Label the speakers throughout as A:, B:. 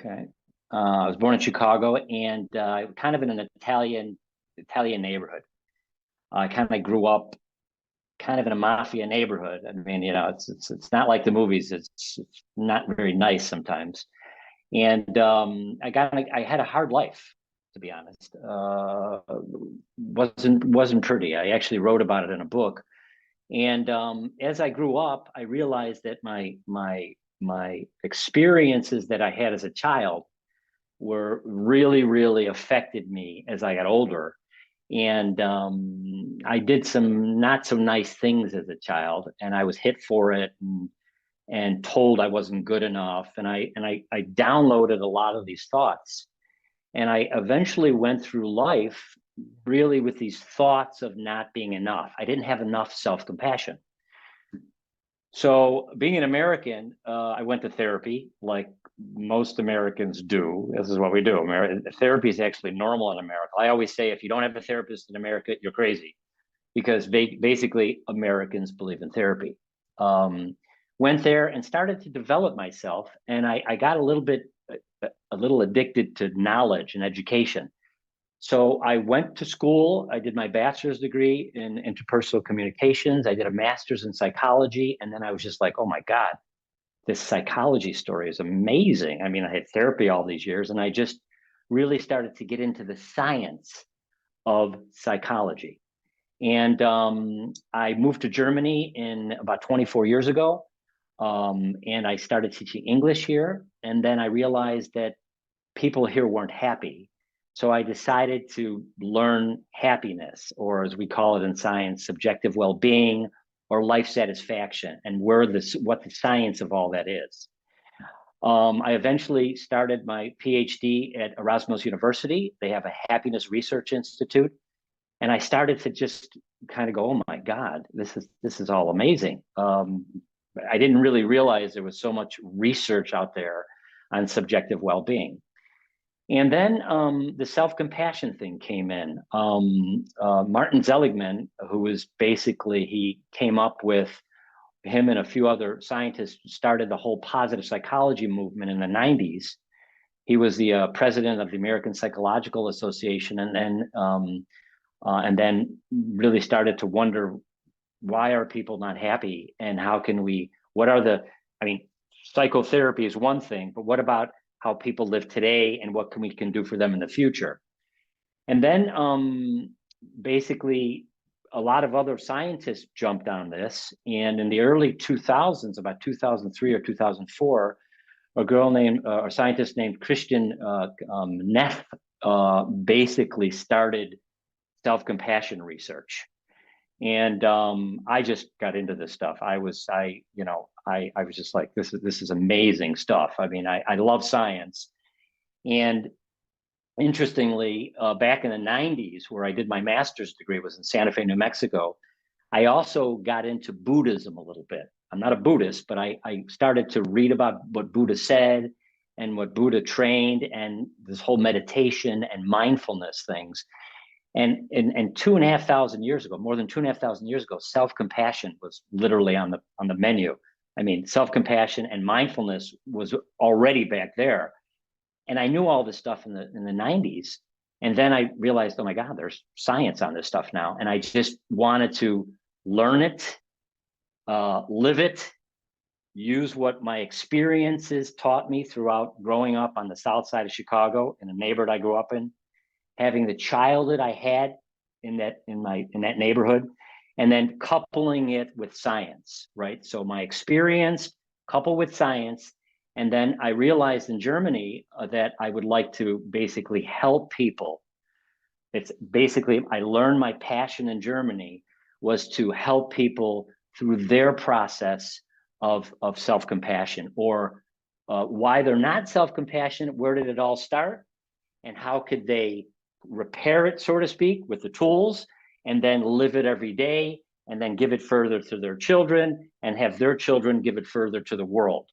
A: Okay. I was born in Chicago, and kind of in an Italian neighborhood. I kind of grew up kind of in a mafia neighborhood. I mean, it's not like the movies. It's not very nice sometimes. And I had a hard life, to be honest. Wasn't pretty. I actually wrote about it in a book. And as I grew up, I realized that my experiences that I had as a child were really affected me as I got older. And I did some not so nice things as a child, and I was hit for it and told I wasn't good enough. And I downloaded a lot of these thoughts. And I eventually went through life really with these thoughts of not being enough. I didn't have enough self-compassion. So being an American, I went to therapy like most Americans do. This is what we do. Therapy is actually normal in America. I always say, if you don't have a therapist in America, you're crazy, because basically Americans believe in therapy. Went there and started to develop myself, and I got a little addicted to knowledge and education. So I went to school. I did my bachelor's degree in interpersonal communications. I did a master's in psychology. And then I was just like, oh my God, this psychology story is amazing. I mean, I had therapy all these years, and I just really started to get into the science of psychology. And I moved to Germany in about 24 years ago. And I started teaching English here. And then I realized that people here weren't happy. So I decided to learn happiness, or as we call it in science, subjective well-being or life satisfaction, and what the science of all that is. I eventually started my PhD at Erasmus University. They have a happiness research institute. And I started to just kind of go, oh my God, this is all amazing. I didn't really realize there was so much research out there on subjective well-being. And then the self-compassion thing came in. Martin Seligman, he came up with, him and a few other scientists started the whole positive psychology movement in the 90s. He was the president of the American Psychological Association, and then really started to wonder, why are people not happy, and psychotherapy is one thing, but what about how people live today, and what we can do for them in the future? And then basically a lot of other scientists jumped on this. And in the early 2000s, about 2003 or 2004, a scientist named Christian Neff basically started self-compassion research. And I just got into this stuff. I was just like, this is amazing stuff. I mean, I love science. And interestingly, back in the 90s, where I did my master's degree, was in Santa Fe, New Mexico, I also got into Buddhism a little bit. I'm not a Buddhist, but I started to read about what Buddha said and what Buddha trained, and this whole meditation and mindfulness things. And 2,500 years ago, more than 2,500 years ago, self-compassion was literally on the menu. I mean, self-compassion and mindfulness was already back there. And I knew all this stuff in the 90s. And then I realized, oh my God, there's science on this stuff now. And I just wanted to learn it, live it, use what my experiences taught me throughout growing up on the south side of Chicago, in a neighborhood I grew up in, having the childhood I had in that neighborhood, and then coupling it with science, right? So my experience coupled with science. And then I realized in Germany that I would like to basically help people. It's basically, I learned my passion in Germany was to help people through their process of self-compassion, or why they're not self-compassionate, where did it all start, and how could they repair it, so to speak, with the tools, and then live it every day, and then give it further to their children, and have their children give it further to the world.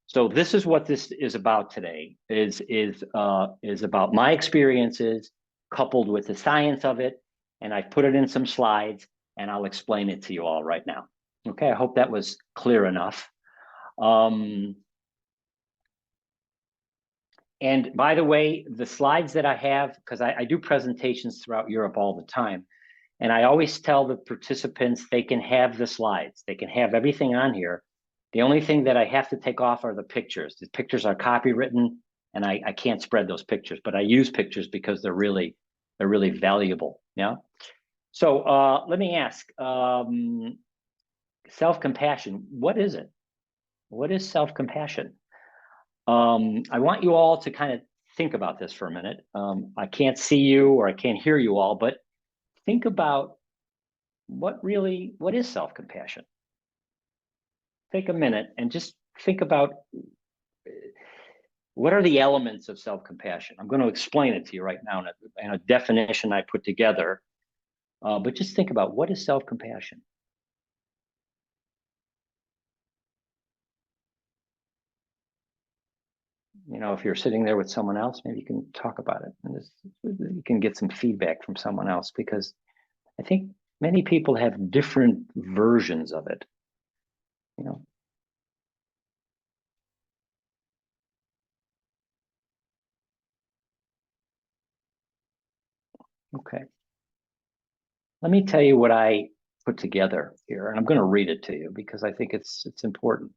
A: So this is what this is about today, is about my experiences coupled with the science of it. And I've put it in some slides, and I'll explain it to you all right now. Okay, I hope that was clear enough. And by the way, the slides that I have, because I do presentations throughout Europe all the time, and I always tell the participants they can have the slides, they can have everything on here. The only thing that I have to take off are the pictures. The pictures are copywritten, and I can't spread those pictures, but I use pictures because they're really valuable. Yeah. So let me ask, self-compassion, what is it? What is self-compassion? I want you all to kind of think about this for a minute. I can't see you or I can't hear you all, but think about what is self-compassion? Take a minute and just think about what are the elements of self-compassion? I'm going to explain it to you right now in a definition I put together, but just think about what is self-compassion? You know, if you're sitting there with someone else, maybe you can talk about it and you can get some feedback from someone else, because I think many people have different versions of it, you know. Okay. Let me tell you what I put together here, and I'm going to read it to you because I think it's important.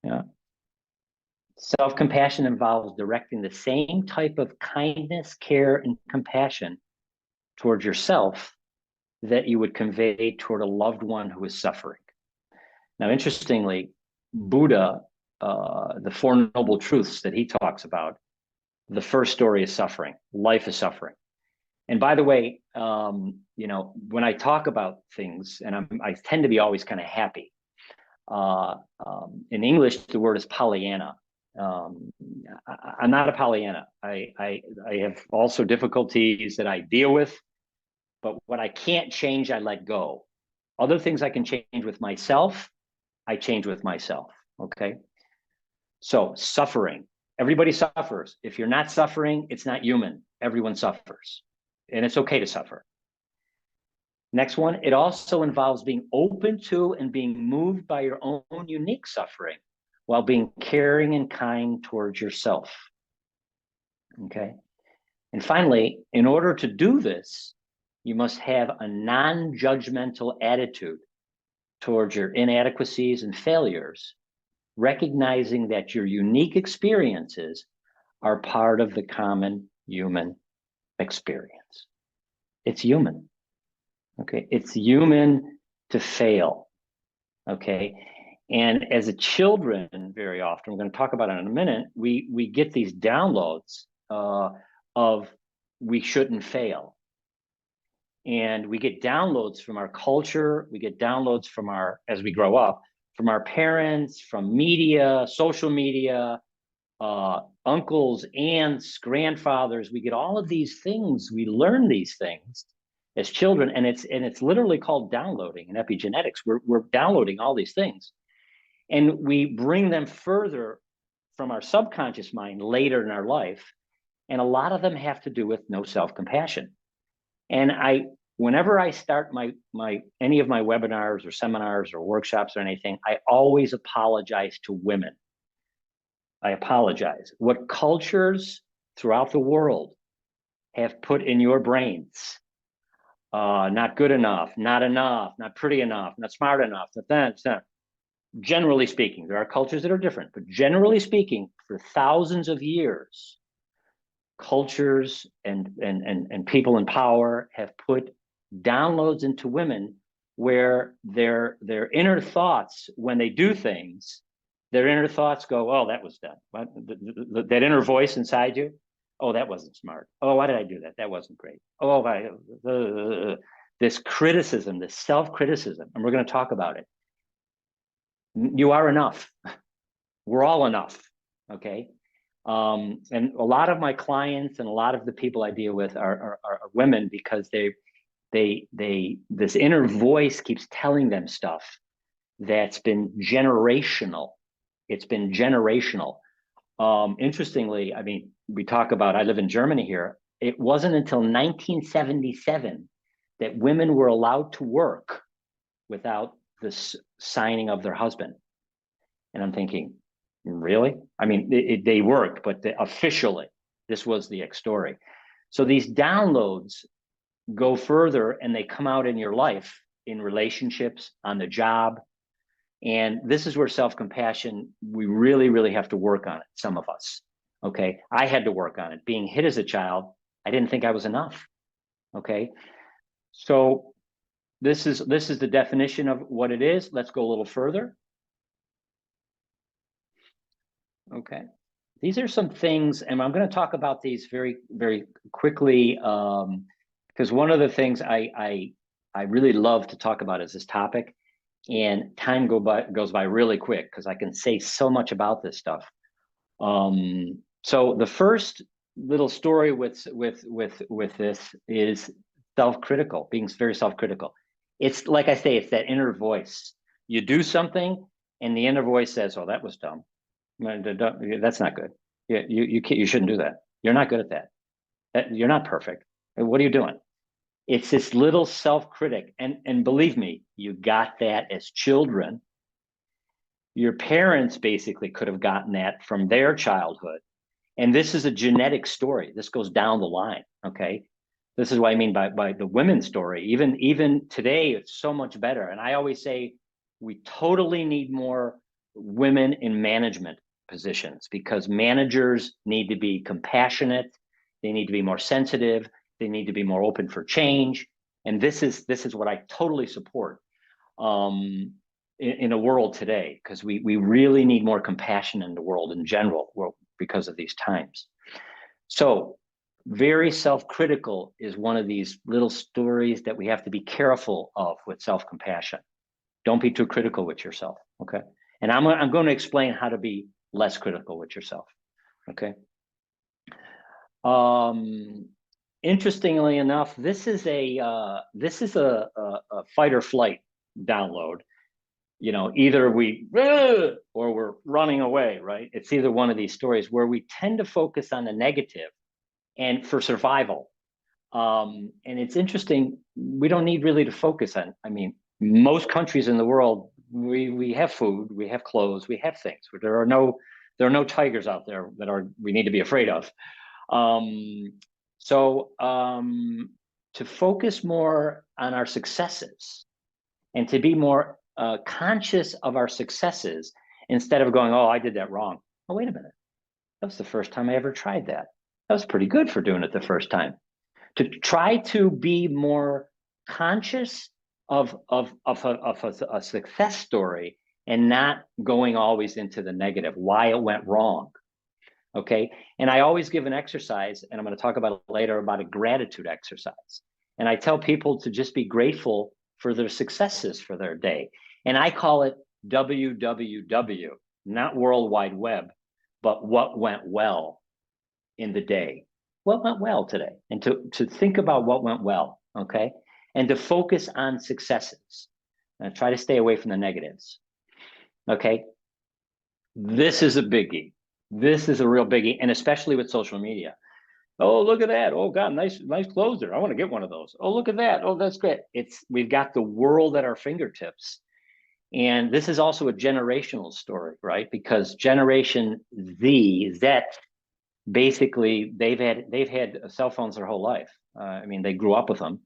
A: Yeah. Self-compassion involves directing the same type of kindness, care, and compassion towards yourself that you would convey toward a loved one who is suffering. Now, interestingly, Buddha, the Four Noble Truths that he talks about, the first story is suffering. Life is suffering. And by the way, you know, when I talk about things, and I tend to be always kind of happy. In English, the word is Pollyanna. I'm not a Pollyanna. I have also difficulties that I deal with, but what I can't change, I let go. Other things I can change with myself, I change with myself. Okay. So suffering, everybody suffers. If you're not suffering, it's not human. Everyone suffers, and it's okay to suffer. Next one, it also involves being open to and being moved by your own unique suffering while being caring and kind towards yourself. Okay. And finally, in order to do this, you must have a non-judgmental attitude towards your inadequacies and failures, recognizing that your unique experiences are part of the common human experience. It's human. Okay. It's human to fail. Okay. And as a children, very often, we're going to talk about it in a minute, we get these downloads of we shouldn't fail. And we get downloads from our culture, we get downloads from as we grow up, from our parents, from media, social media, uncles, aunts, grandfathers. We get all of these things, we learn these things as children, and it's literally called downloading in epigenetics. We're downloading all these things. And we bring them further from our subconscious mind later in our life. And a lot of them have to do with no self-compassion. And whenever I start any of my webinars or seminars or workshops or anything, I always apologize to women. I apologize. What cultures throughout the world have put in your brains, not good enough, not pretty enough, not smart enough, not. Generally speaking, there are cultures that are different, but generally speaking, for thousands of years, cultures and people in power have put downloads into women where their inner thoughts, when they do things, their inner thoughts go, oh, that was dumb. That inner voice inside you, oh, that wasn't smart. Oh, why did I do that? That wasn't great. Oh, this criticism, this self-criticism, and we're going to talk about it. You are enough. We're all enough. Okay. And a lot of my clients and a lot of the people I deal with are women, because this inner voice keeps telling them stuff that's been generational. It's been generational. Interestingly, I mean, we talk about, I live in Germany here. It wasn't until 1977 that women were allowed to work without the signing of their husband. And I'm thinking, Really? I mean, they worked, but officially, this was the story. So these downloads go further and they come out in your life, in relationships, on the job. And this is where self-compassion, we really, really have to work on it, some of us. Okay. I had to work on it. Being hit as a child, I didn't think I was enough. Okay. So this is the definition of what it is. Let's go a little further. Okay. These are some things, and I'm going to talk about these very, very quickly, because one of the things I really love to talk about is this topic, and time goes by really quick because I can say so much about this stuff. So the first little story with this is self-critical, being very self-critical. It's like I say, it's that inner voice. You do something, and the inner voice says, "Oh, that was dumb. That's not good. You shouldn't do that. You're not good at that. You're not perfect. What are you doing?" It's this little self-critic. And believe me, you got that as children. Your parents basically could have gotten that from their childhood. And this is a genetic story. This goes down the line. Okay. This is what I mean by the women's story. Even today, it's so much better. And I always say we totally need more women in management positions, because managers need to be compassionate. They need to be more sensitive. They need to be more open for change. And this is what I totally support in a world today, because we really need more compassion in the world in general because of these times. So very self-critical is one of these little stories that we have to be careful of with self-compassion. Don't be too critical with yourself, okay? And I'm going to explain how to be less critical with yourself, okay? Interestingly enough, this is a fight or flight download. You know, either we or we're running away, right? It's either one of these stories where we tend to focus on the negative and for survival. And it's interesting, we don't need really to focus on, I mean, most countries in the world, we have food, we have clothes, we have things. There are no tigers out there that we need to be afraid of. So to focus more on our successes and to be more conscious of our successes instead of going, "Oh, I did that wrong. Oh, wait a minute. That was the first time I ever tried that. That was pretty good for doing it the first time." To try to be more conscious of a success story and not going always into the negative, why it went wrong. Okay. And I always give an exercise, and I'm going to talk about it later, about a gratitude exercise. And I tell people to just be grateful for their successes for their day. And I call it WWW, not World Wide Web, but what went well in the day. What went well today? And to think about what went well, okay? And to focus on successes. And try to stay away from the negatives, okay? This is a biggie. This is a real biggie, and especially with social media. Oh, look at that. Oh, God, nice clothes there. I want to get one of those. Oh, look at that. Oh, that's great. We've got the world at our fingertips. And this is also a generational story, right? Because Generation Z, basically they've had cell phones their whole life. I mean, they grew up with them,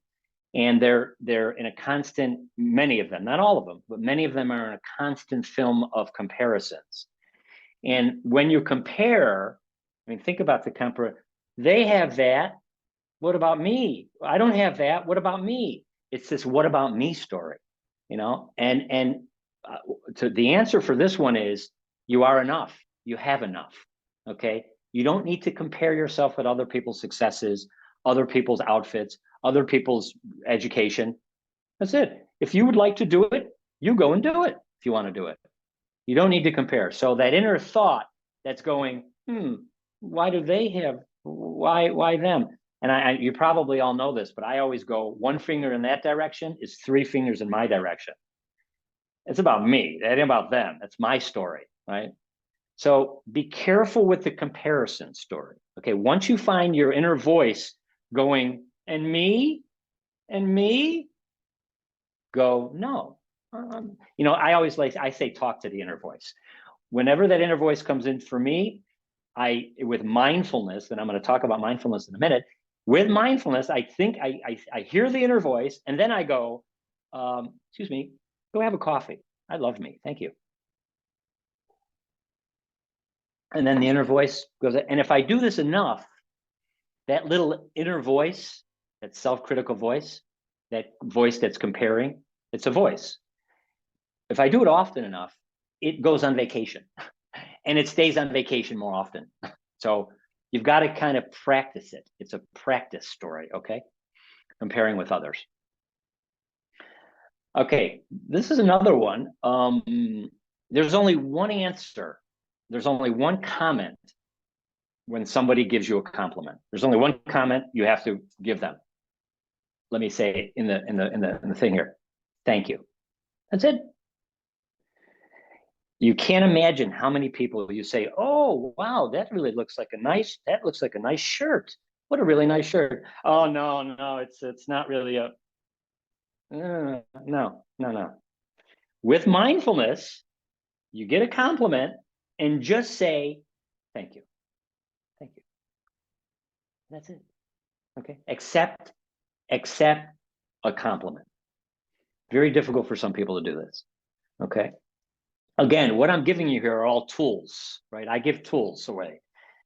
A: and they're in a constant, many of them, not all of them, but many of them are in a constant film of comparisons. And when you compare, I mean, think about the compare. They have that. What about me? I don't have that. What about me? It's this "what about me" story, you know. And to the answer for this one is you are enough. You have enough. Okay. You don't need to compare yourself with other people's successes, other people's outfits, other people's education. That's it. If you would like to do it, you go and do it if you want to do it. You don't need to compare. So that inner thought that's going, why do they have, why them? And you probably all know this, but I always go, one finger in that direction is three fingers in my direction. It's about me. It ain't about them. That's my story, right? So be careful with the comparison story. Okay, once you find your inner voice going, and me, go, no. You know, I say talk to the inner voice. whenever that inner voice comes in for me, with mindfulness, and I'm going to talk about mindfulness in a minute. With mindfulness, I think I hear the inner voice, and then I go, excuse me, go have a coffee. I love me. Thank you. And then the inner voice goes, and if I do this enough, that little inner voice, that self-critical voice, that voice that's comparing, it's a voice. If I do it often enough, it goes on vacation and it stays on vacation more often. So you've got to kind of practice it. It's a practice story, okay? Comparing with others. Okay, this is another one. There's only one answer. There's only one comment when somebody gives you a compliment. There's only one comment you have to give them. Let me say in the thing here. Thank you. That's it. You can't imagine how many people you say, "Oh, wow, that really looks like a nice shirt. What a really nice shirt." Oh, no, it's not really a no. With mindfulness, you get a compliment and just say, "Thank you. Thank you." That's it. Okay. Accept a compliment. Very difficult for some people to do this. Okay. Again, what I'm giving you here are all tools, right? I give tools away.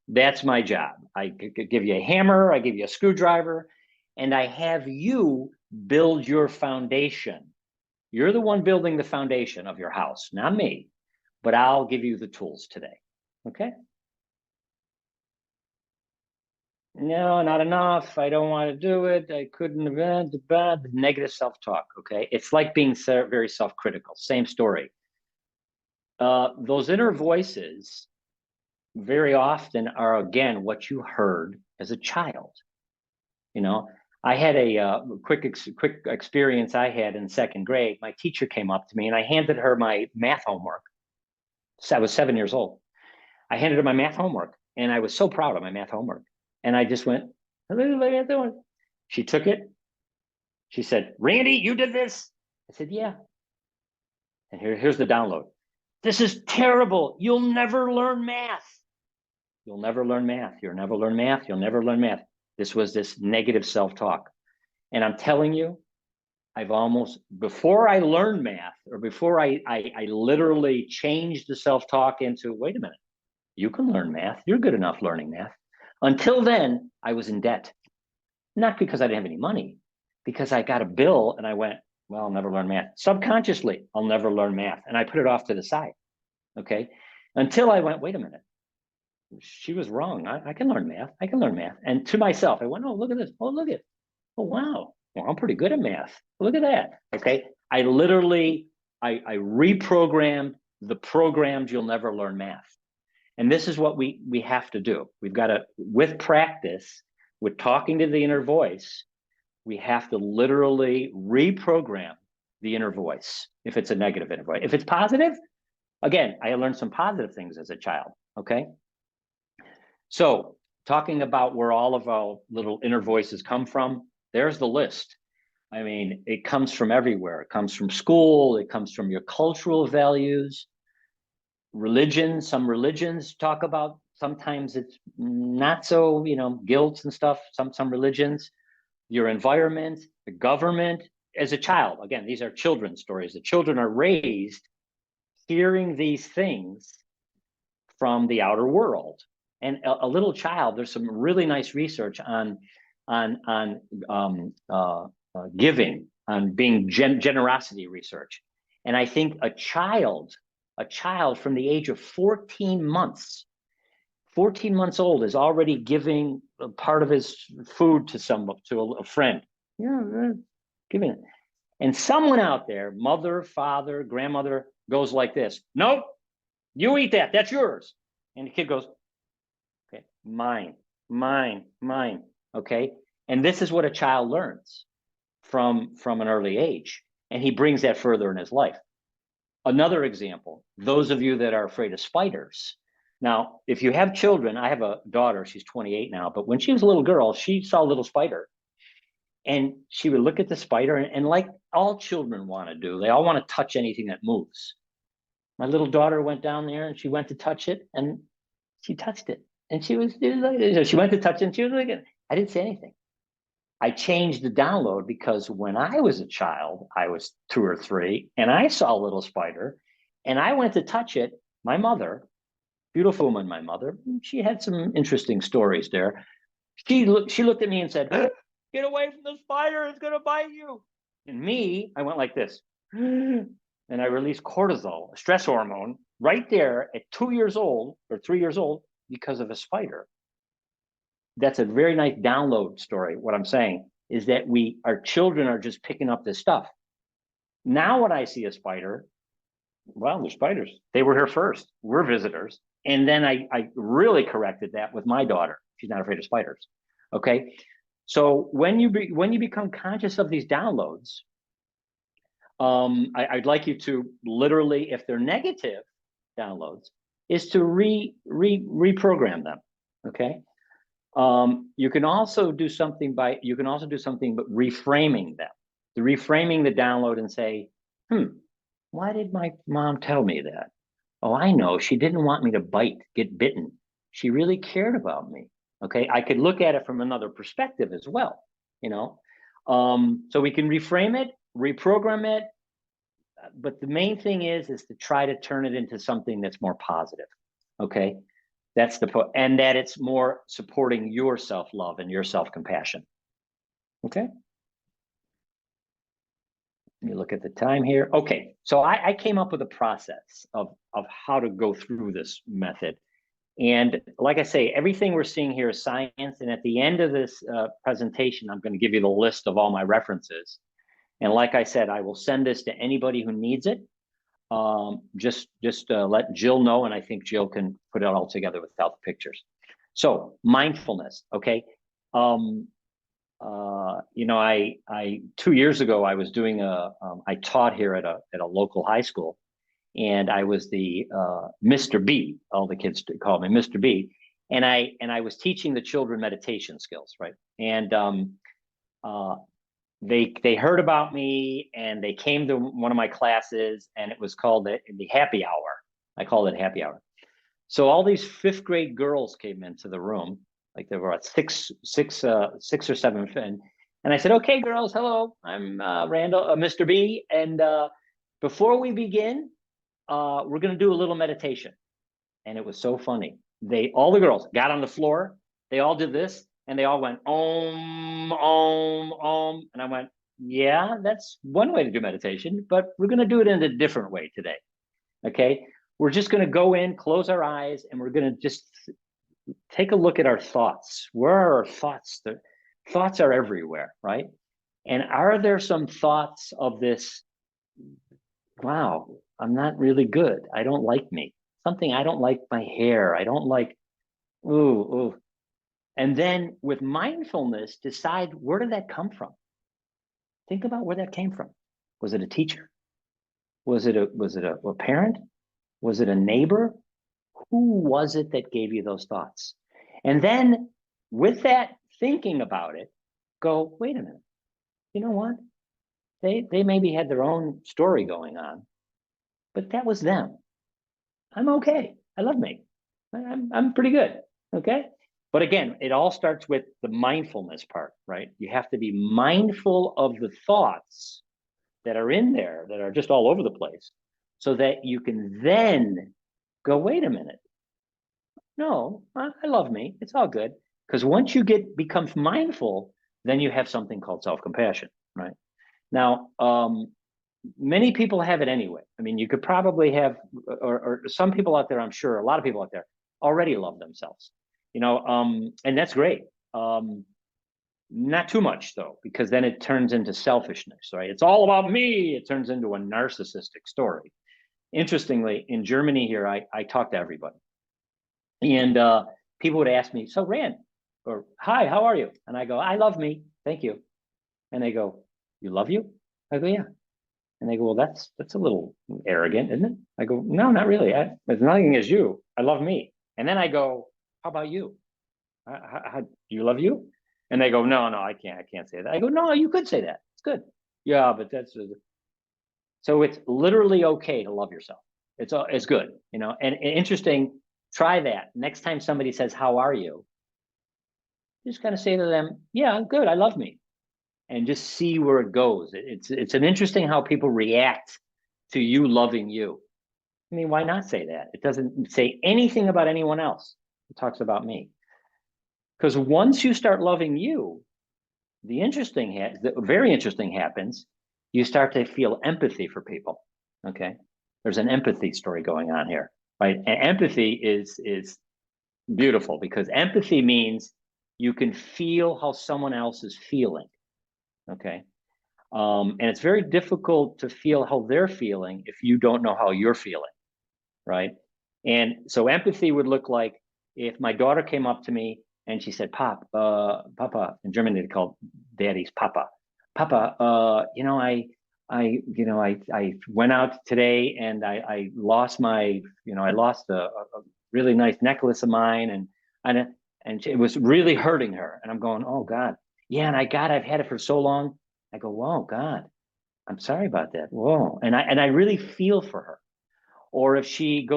A: That's my job. I give you a hammer, I give you a screwdriver, and I have you build your foundation. You're the one building the foundation of your house, not me, but I'll give you the tools today. Okay? No, not enough. I don't want to do it. I couldn't have bad negative self-talk. Okay. It's like being very self-critical. Same story. Those inner voices very often are, again, what you heard as a child. You know, I had a quick experience I had in second grade. My teacher came up to me and I handed her my math homework. So I was 7 years old. I handed her my math homework and I was so proud of my math homework. And I just went, "What am I doing?" She took it. She said, "Randy, you did this?" I said, "Yeah." And here's the download. "This is terrible. You'll never learn math. You'll never learn math. You'll never learn math. You'll never learn math." This was this negative self-talk. And I'm telling you, I've almost, before I learned math, or before I literally changed the self-talk into, wait a minute, you can learn math. You're good enough learning math. Until then, I was in debt. Not because I didn't have any money, because I got a bill and I went, well, I'll never learn math. Subconsciously, I'll never learn math. And I put it off to the side. Okay. Until I went, wait a minute. She was wrong. I can learn math. I can learn math. And to myself, I went, oh, look at this. Oh, look at it. Oh, wow. Well, I'm pretty good at math. Look at that. Okay. I literally, I reprogrammed the programs you'll never learn math. And this is what we have to do. We've got to, with practice, with talking to the inner voice, we have to literally reprogram the inner voice if it's a negative inner voice. If it's positive, again, I learned some positive things as a child, okay? So talking about where all of our little inner voices come from, there's the list. I mean, it comes from everywhere. It comes from school. It comes from your cultural values. Religion, some religions talk about, sometimes it's not so, guilt and stuff, some religions, your environment, the government. As a child, again, these are children's stories. The children are raised hearing these things from the outer world. And a little child, there's some really nice research on giving, on being generosity research. And I think a child from the age of 14 months old is already giving a part of his food to a friend. Yeah, giving it. And someone out there, mother, father, grandmother, goes like this: "Nope, you eat that. That's yours." And the kid goes, "Okay, mine. Okay. And this is what a child learns from an early age. And he brings that further in his life. Another example, those of you that are afraid of spiders. Now, if you have children, I have a daughter, she's 28 now, but when she was a little girl, she saw a little spider. And she would look at the spider, and like all children want to do, they all want to touch anything that moves. My little daughter went down there and she went to touch it and she touched it. And she went to touch it and she was like, I didn't say anything. I changed the download because when I was a child, I was 2 or 3, and I saw a little spider and I went to touch it. My mother, beautiful woman, my mother, she had some interesting stories there. She looked at me and said, get away from the spider, it's gonna bite you. And me, I went like this. And I released cortisol, a stress hormone, right there at 2 years old or 3 years old because of a spider. That's a very nice download story. What I'm saying is that our children are just picking up this stuff. Now when I see a spider, well, they're spiders. They were here first. We're visitors. And then I really corrected that with my daughter. She's not afraid of spiders. Okay. So when you become conscious of these downloads, I'd like you to literally, if they're negative downloads, is to reprogram them. Okay. You can also do something but reframing them. The reframing the download and say, why did my mom tell me that? Oh, I know, she didn't want me to get bitten. She really cared about me. Okay, I could look at it from another perspective as well, you know. So we can reframe it, reprogram it, but the main thing is to try to turn it into something that's more positive. Okay. That's and that it's more supporting your self-love and your self-compassion. Okay. Let me look at the time here. Okay, so I came up with a process of how to go through this method. And like I say, everything we're seeing here is science. And at the end of this presentation, I'm going to give you the list of all my references. And like I said, I will send this to anybody who needs it. Just let Jill know, and I think Jill can put it all together without the pictures. So mindfulness, okay. You know, I 2 years ago I was doing I taught here at a local high school, and I was the Mr. B. All the kids called me Mr. B. And I was teaching the children meditation skills, right? And they heard about me and they came to one of my classes, and it was called the happy hour. I called it happy hour. So all these 5th grade girls came into the room, like there were 6 or 7, and I said, "Okay, girls, hello, I'm Randall, Mr. B, and before we begin, we're going to do a little meditation." And it was so funny. All the girls got on the floor, they all did this, and they all went om, om, om. And I went, yeah, that's one way to do meditation, but we're going to do it in a different way today. Okay. We're just going to go in, close our eyes, and we're going to just take a look at our thoughts. Where are our thoughts? The thoughts are everywhere, right? And are there some thoughts of this, wow, I'm not really good. I don't like me. Something, I don't like my hair. I don't like, ooh. And then with mindfulness, decide, where did that come from? Think about where that came from. Was it a teacher? Was it a parent? Was it a neighbor? Who was it that gave you those thoughts? And then with that thinking about it, go, wait a minute. You know what? They maybe had their own story going on, but that was them. I'm okay. I love me. I'm pretty good. Okay. But again, it all starts with the mindfulness part, right? You have to be mindful of the thoughts that are in there that are just all over the place, so that you can then go, wait a minute. No, I love me. It's all good. Because once you become mindful, then you have something called self-compassion, right? Now, many people have it anyway. I mean, you could probably have, or some people out there, I'm sure, a lot of people out there already love themselves, you know, and that's great. Not too much though, because then it turns into selfishness, right? It's all about me. It turns into a narcissistic story. Interestingly, in Germany here, I talk to everybody. And people would ask me, so Rand, or hi, how are you? And I go, I love me. Thank you. And they go, you love you? I go, yeah. And they go, well, that's a little arrogant, isn't it? I go, no, not really. There's nothing as you. I love me. And then I go, how about you? Do you love you? And they go, no, I can't say that. I go, no, you could say that. It's good. Yeah, but that's so it's literally okay to love yourself. It's good, you know. And interesting, try that. Next time somebody says, "How are you?" Just kind of say to them, "Yeah, I'm good. I love me." And just see where it goes. It's an interesting how people react to you loving you. I mean, why not say that? It doesn't say anything about anyone else. It talks about me. Because once you start loving you, the very interesting happens. You start to feel empathy for people. Okay, there's an empathy story going on here, right? And empathy is beautiful because empathy means you can feel how someone else is feeling. Okay, and it's very difficult to feel how they're feeling if you don't know how you're feeling, right? And so empathy would look like if my daughter came up to me and she said, Papa, in German they call daddies Papa. Papa, I went out today and I lost I lost a really nice necklace of mine and it was really hurting her. And I'm going, oh God. Yeah, and I've had it for so long. I go, whoa, God, I'm sorry about that. Whoa. And I really feel for her. Or if she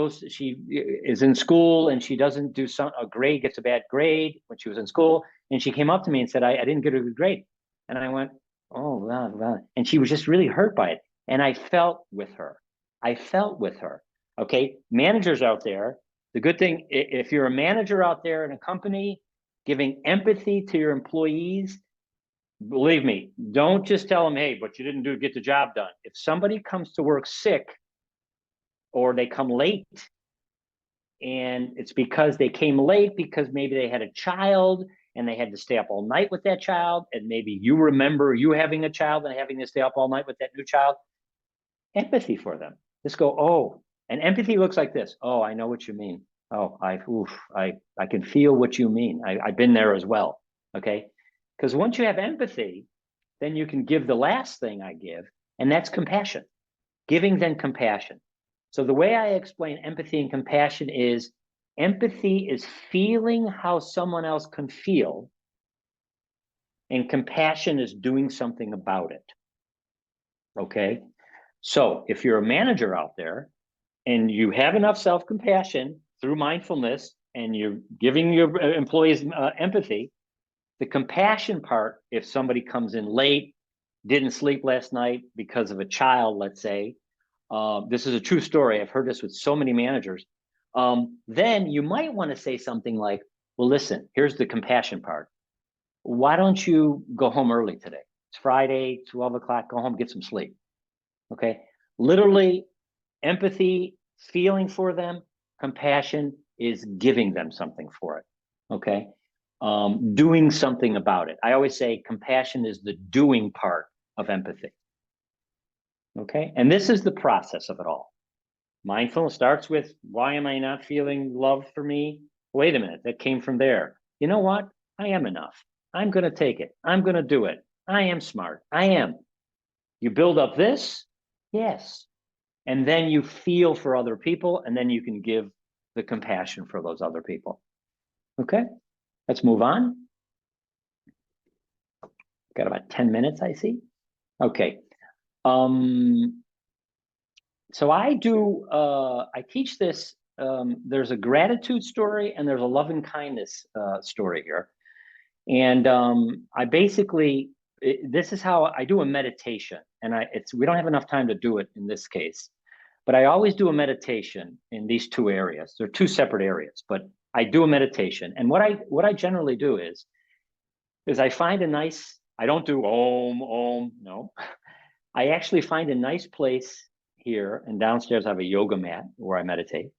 A: is in school and she doesn't do a grade, gets a bad grade when she was in school, and she came up to me and said, I didn't get a good grade. And I went, oh, wow. And she was just really hurt by it. And I felt with her. Okay. Managers out there, the good thing, if you're a manager out there in a company, giving empathy to your employees, believe me, don't just tell them, hey, but you didn't get the job done. If somebody comes to work sick, or they come late and it's because they came late because maybe they had a child and they had to stay up all night with that child, and maybe you remember you having a child and having to stay up all night with that new child. Empathy for them. Just go, oh, and empathy looks like this. Oh, I know what you mean. Oh, I can feel what you mean. I've been there as well. Okay, because once you have empathy, then you can give the last thing I give, and that's compassion. Giving them compassion. So the way I explain empathy and compassion is empathy is feeling how someone else can feel, and compassion is doing something about it. Okay. So if you're a manager out there and you have enough self-compassion through mindfulness and you're giving your employees empathy, the compassion part, if somebody comes in late, didn't sleep last night because of a child, let's say, this is a true story. I've heard this with so many managers. Then you might want to say something like, well, listen, here's the compassion part. Why don't you go home early today? It's Friday, 12 o'clock, go home, get some sleep. Okay. Literally, empathy, feeling for them, compassion is giving them something for it. Okay. Doing something about it. I always say compassion is the doing part of empathy. Okay. And this is the process of it all. Mindfulness starts with, why am I not feeling love for me? Wait a minute, that came from there. You know what? I am enough. I'm going to take it. I'm going to do it. I am smart. I am. You build up this, yes. And then you feel for other people, and then you can give the compassion for those other people. Okay, let's move on. Got about 10 minutes, I see. Okay. So I teach this, there's a gratitude story and there's a love and kindness story here. And I basically, this is how I do a meditation, and we don't have enough time to do it in this case, but I always do a meditation in these two areas. They're two separate areas, but I do a meditation. And what I generally do is I find I don't do om, no. I actually find a nice place here, and downstairs I have a yoga mat where I meditate.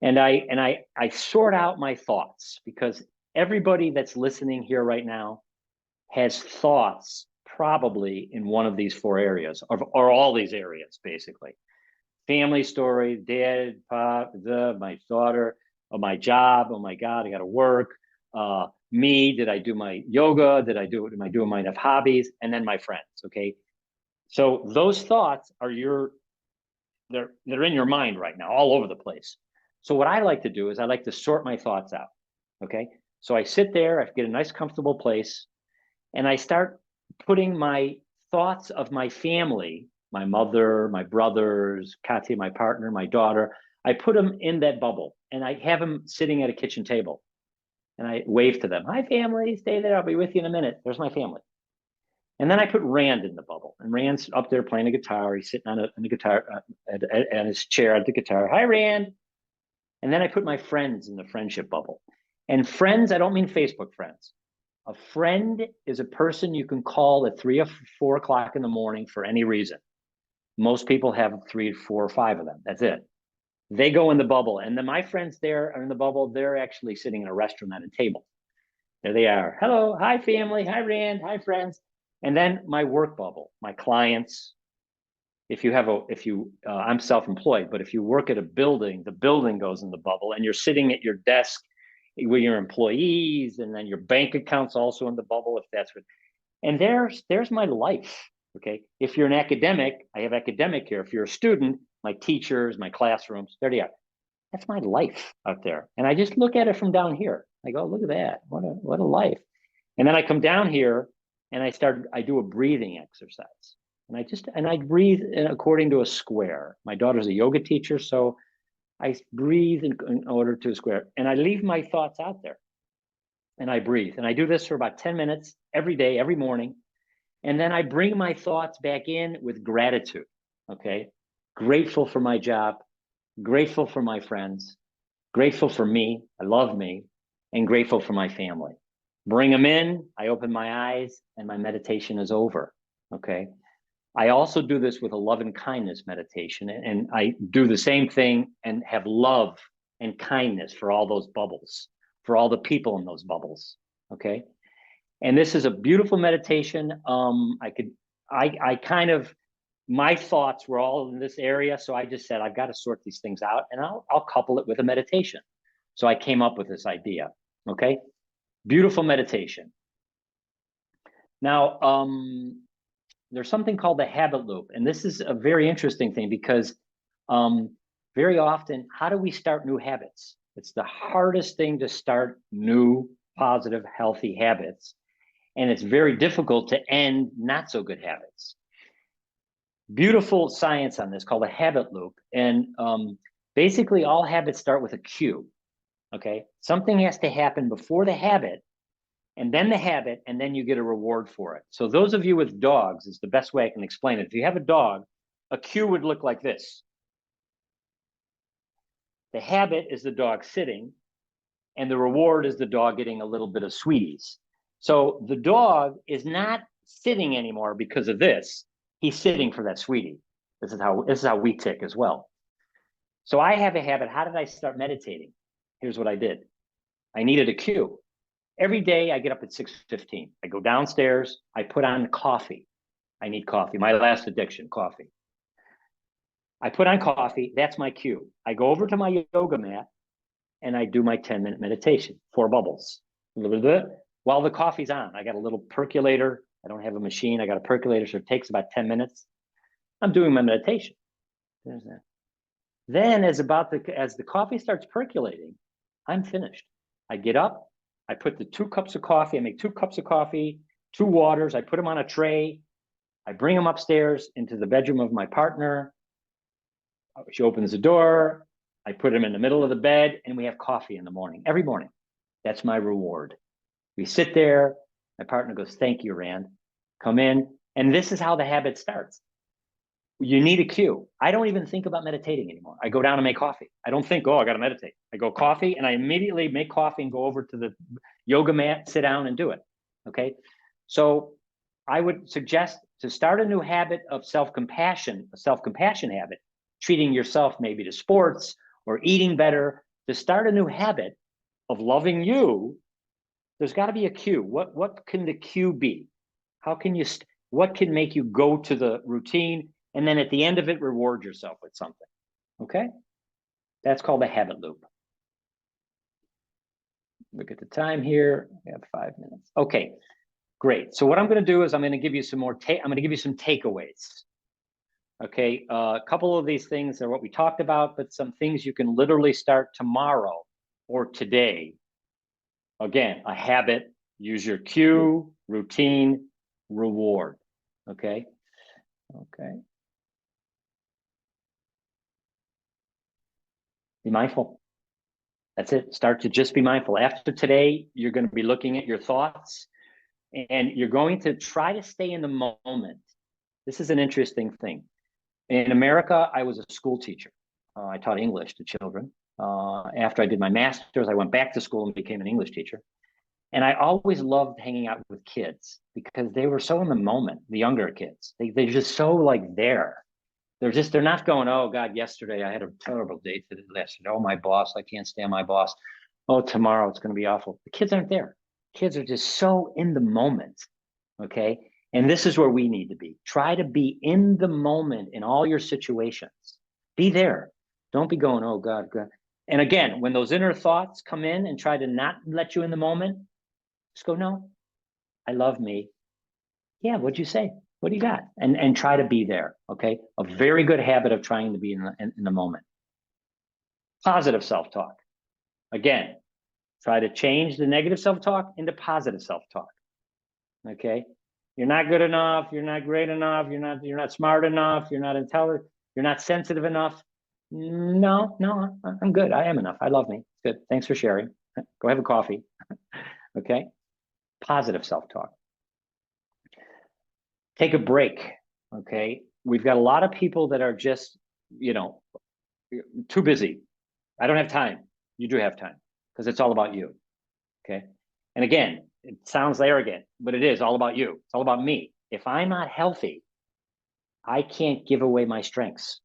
A: And I sort out my thoughts, because everybody that's listening here right now has thoughts probably in one of these four areas, or all these areas, basically. Family story, dad, pop, my daughter, or my job, oh my God, I got to work. Me, did I do my yoga? Am I doing my enough hobbies? And then my friends, okay? So those thoughts are they're in your mind right now, all over the place. So what I like to do is I like to sort my thoughts out. Okay. So I sit there, I get a nice comfortable place, and I start putting my thoughts of my family my mother, my brothers, Katya, my partner, my daughter. I put them in that bubble and I have them sitting at a kitchen table and I wave to them. Hi, family, stay there. I'll be with you in a minute. There's my family. And then I put Rand in the bubble, and Rand's up there playing a guitar. He's sitting on the guitar at his chair at the guitar. Hi, Rand. And then I put my friends in the friendship bubble. And friends, I don't mean Facebook friends. A friend is a person you can call at 3 or 4 o'clock in the morning for any reason. Most people have 3, 4, or 5 of them. That's it. They go in the bubble. And then my friends there are in the bubble. They're actually sitting in a restaurant at a table. There they are. Hello. Hi, family. Hi, Rand. Hi, friends. And then my work bubble, my clients. I'm self-employed, but if you work at a building, the building goes in the bubble and you're sitting at your desk with your employees, and then your bank account's also in the bubble, if that's what, and there's my life. Okay. If you're an academic, I have academic here. If you're a student, my teachers, my classrooms, there they are. That's my life out there. And I just look at it from down here. I go, look at that. What a life. And then I come down here and I do a breathing exercise. And I breathe according to a square. My daughter's a yoga teacher, so I breathe in order to a square. And I leave my thoughts out there. And I breathe. And I do this for about 10 minutes every day, every morning. And then I bring my thoughts back in with gratitude. Okay. Grateful for my job, grateful for my friends, grateful for me. I love me, and grateful for my family. Bring them in. I open my eyes and my meditation is over. Okay. I also do this with a love and kindness meditation, and I do the same thing and have love and kindness for all those bubbles, for all the people in those bubbles. Okay. And this is a beautiful meditation. My thoughts were all in this area. So I just said, I've got to sort these things out, and I'll couple it with a meditation. So I came up with this idea. Okay. Beautiful meditation. Now, there's something called the habit loop. And this is a very interesting thing because very often, how do we start new habits? It's the hardest thing to start new, positive, healthy habits. And it's very difficult to end not so good habits. Beautiful science on this called the habit loop. And basically all habits start with a cue. Okay. Something has to happen before the habit, and then the habit, and then you get a reward for it. So those of you with dogs is the best way I can explain it. If you have a dog, a cue would look like this. The habit is the dog sitting, and the reward is the dog getting a little bit of sweeties. So the dog is not sitting anymore because of this. He's sitting for that sweetie. This is how we tick as well. So I have a habit. How did I start meditating? Here's what I did. I needed a cue. Every day I get up at 6:15. I go downstairs. I put on coffee. I need coffee. My last addiction, coffee. I put on coffee. That's my cue. I go over to my yoga mat and I do my 10-minute meditation, 4 bubbles. While the coffee's on, I got a little percolator. I don't have a machine. I got a percolator, so it takes about 10 minutes. I'm doing my meditation. There's that. Then as the coffee starts percolating, I'm finished. I get up. I put the 2 cups of coffee. I make 2 cups of coffee, 2 waters. I put them on a tray. I bring them upstairs into the bedroom of my partner. She opens the door. I put them in the middle of the bed, and we have coffee in the morning, every morning. That's my reward. We sit there. My partner goes, "Thank you, Rand." Come in. And this is how the habit starts. You need a cue. I don't even think about meditating anymore. I go down and make coffee. I don't think, I got to meditate. I go coffee, and I immediately make coffee and go over to the yoga mat, sit down and do it. Okay. So I would suggest to start a new habit of self-compassion, a self-compassion habit, treating yourself maybe to sports or eating better. To start a new habit of loving you, there's got to be a cue. What can the cue be? What can make you go to the routine? And then at the end of it, reward yourself with something. Okay. That's called a habit loop. Look at the time here. We have 5 minutes. Okay, great. So what I'm going to do is I'm going to give you some takeaways. Okay. A couple of these things are what we talked about, but some things you can literally start tomorrow or today. Again, a habit, use your cue, routine, reward. Okay. Okay. Be mindful. That's it. Start to just be mindful. After today, you're going to be looking at your thoughts and you're going to try to stay in the moment. This is an interesting thing. In America, I was a school teacher. I taught English to children. After I did my master's, I went back to school and became an English teacher. And I always loved hanging out with kids because they were so in the moment, the younger kids. They're just so like there. They're not going, oh God, yesterday I had a terrible day yesterday. Oh, my boss, I can't stand my boss. Oh, tomorrow it's going to be awful. The kids aren't there. Kids are just so in the moment. Okay. And this is where we need to be. Try to be in the moment in all your situations. Be there. Don't be going, oh God, God. And again, when those inner thoughts come in and try to not let you in the moment, just go, no, I love me. Yeah, what'd you say? What do you got? And try to be there. Okay. A very good habit of trying to be in the moment. Positive self-talk. Again, try to change the negative self-talk into positive self-talk. Okay. You're not good enough. You're not great enough. You're not smart enough. You're not intelligent. You're not sensitive enough. No, I'm good. I am enough. I love me. Good. Thanks for sharing. Go have a coffee. Okay. Positive self-talk. Take a break. Okay. We've got a lot of people that are just, too busy. I don't have time. You do have time because it's all about you. Okay. And again, it sounds arrogant, but it is all about you. It's all about me. If I'm not healthy, I can't give away my strengths.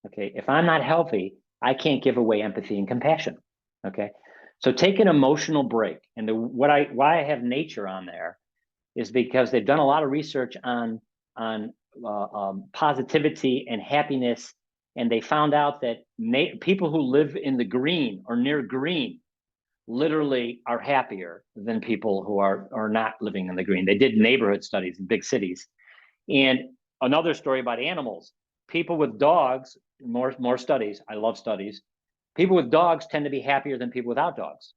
A: Okay. If I'm not healthy, I can't give away empathy and compassion. Okay. So take an emotional break. And why I have nature on there is because they've done a lot of research on positivity and happiness, and they found out that people who live in the green or near green literally are happier than people who are not living in the green. They did neighborhood studies in big cities. And another story about animals, people with dogs, more studies. I love studies. People with dogs tend to be happier than people without dogs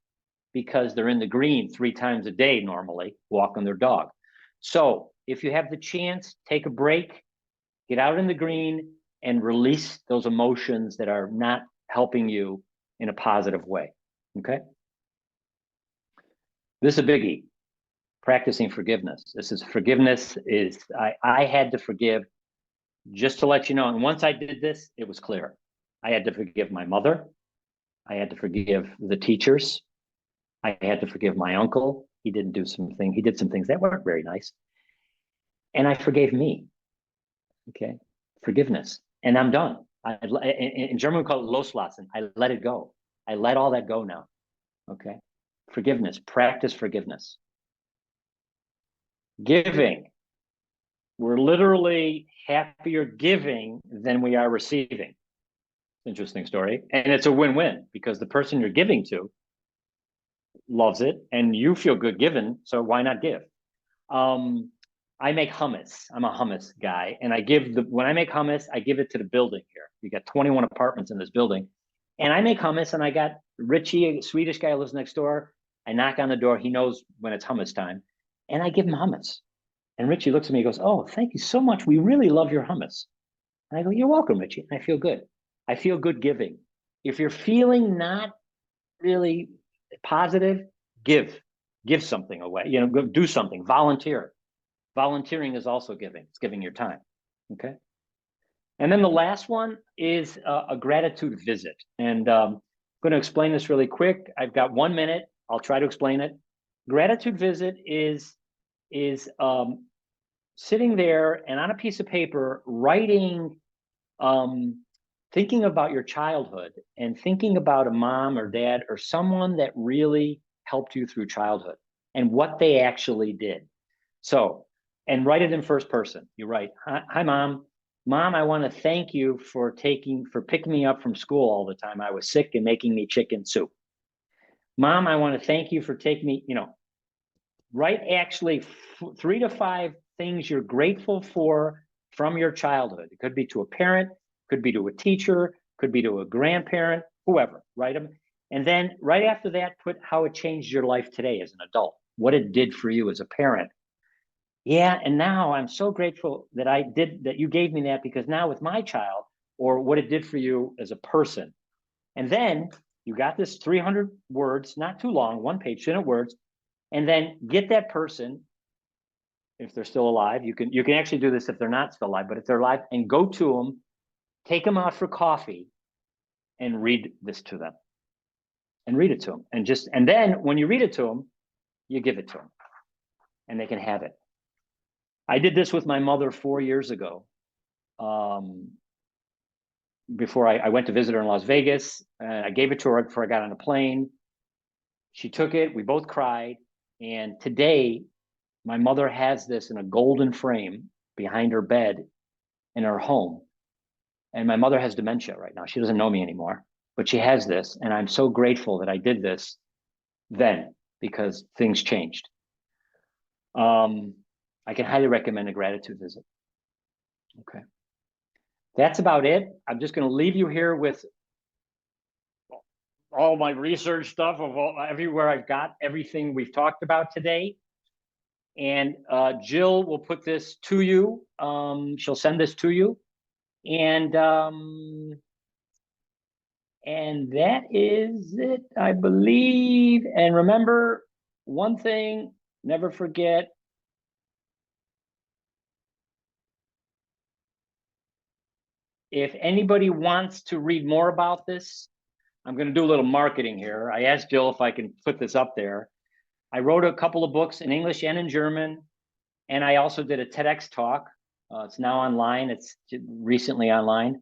A: because they're in the green 3 times a day normally, walking their dog. So if you have the chance, take a break, get out in the green, and release those emotions that are not helping you in a positive way. Okay. This is a biggie. Practicing forgiveness. Forgiveness is, I had to forgive, just to let you know. And once I did this, it was clear. I had to forgive my mother. I had to forgive the teachers. I had to forgive my uncle. He did some things that weren't very nice. And I forgave me. Okay. Forgiveness. And I'm done. In German, we call it loslassen. I let it go. I let all that go now. Okay. Forgiveness. Practice forgiveness. Giving. We're literally happier giving than we are receiving. Interesting story. And it's a win-win because the person you're giving to loves it and you feel good giving. So why not give? I make hummus. I'm a hummus guy. And when I make hummus, I give it to the building here. We got 21 apartments in this building. And I make hummus and I got Richie, a Swedish guy who lives next door. I knock on the door. He knows when it's hummus time. And I give him hummus. And Richie looks at me and goes, oh, thank you so much. We really love your hummus. And I go, you're welcome, Richie. And I feel good. I feel good giving. If you're feeling not really positive, give something away. Go do something, volunteer. Volunteering is also giving. It's giving your time. Okay. And then the last one is a gratitude visit. And I'm going to explain this really quick. I've got 1 minute. I'll try to explain it. Gratitude visit is sitting there and on a piece of paper writing, thinking about your childhood and thinking about a mom or dad or someone that really helped you through childhood and what they actually did. So, and write it in first person. You write, hi, Mom. Mom, I want to thank you for picking me up from school all the time. I was sick and making me chicken soup. Mom, I want to thank you for taking me, write actually 3 to 5 things you're grateful for from your childhood. It could be to a parent, could be to a teacher, could be to a grandparent, whoever, write them. And then right after that, put how it changed your life today as an adult, what it did for you as a parent. Yeah, and now I'm so grateful that you gave me that because now with my child, or what it did for you as a person, And then you got this 300 words, not too long, 1 page, 300 words, and then get that person, if they're still alive, you can actually do this if they're not still alive, but if they're alive, and go to them, take them out for coffee, and read this to them, and read it to them, and then when you read it to them, you give it to them, and they can have it. I did this with my mother 4 years ago. Before I went to visit her in Las Vegas, I gave it to her before I got on a plane. She took it. We both cried. And today, my mother has this in a golden frame behind her bed in her home. And my mother has dementia right now. She doesn't know me anymore, but she has this. And I'm so grateful that I did this then, because things changed. I can highly recommend a gratitude visit. Okay. That's about it. I'm just going to leave you here with all my research stuff of everywhere I've got everything we've talked about today. And Jill will put this to you. She'll send this to you. And that is it, I believe. And remember one thing, never forget. If anybody wants to read more about this, I'm going to do a little marketing here. I asked Jill if I can put this up there. I wrote a couple of books in English and in German, and I also did a TEDx talk. It's now online. It's recently online.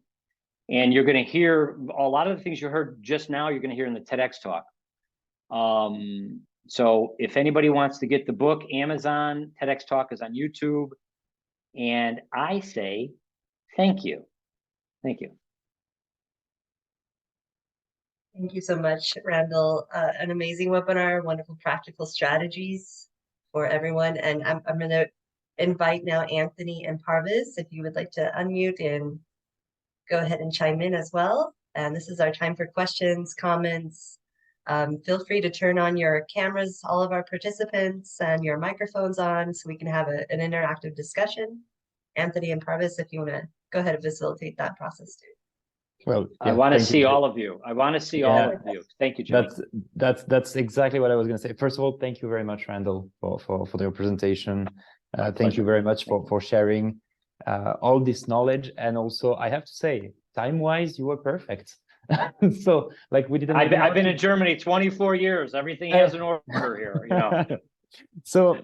A: And you're going to hear a lot of the things you heard just now, you're going to hear in the TEDx talk. So if anybody wants to get the book, Amazon, TEDx talk is on YouTube. And I say, thank you. Thank you.
B: Thank you so much, Randal. An amazing webinar, wonderful practical strategies for everyone. And I'm going to invite now Anthony and Parvis, if you would like to unmute and go ahead and chime in as well. And this is our time for questions, comments. Feel free to turn on your cameras, all of our participants, and your microphones on so we can have an interactive discussion. Anthony and Parvis, if you want to go ahead and facilitate that process too.
C: Well, yeah,
A: I want to see all of you. I want to see all of you. Thank you, Jimmy.
C: That's exactly what I was going to say. First of all, thank you very much, Randal, for your presentation. Thank you very much for sharing all this knowledge. And also, I have to say, time-wise, you were perfect. So, like, we didn't.
A: I've been in Germany 24 years. Everything has an order here, you know.
C: So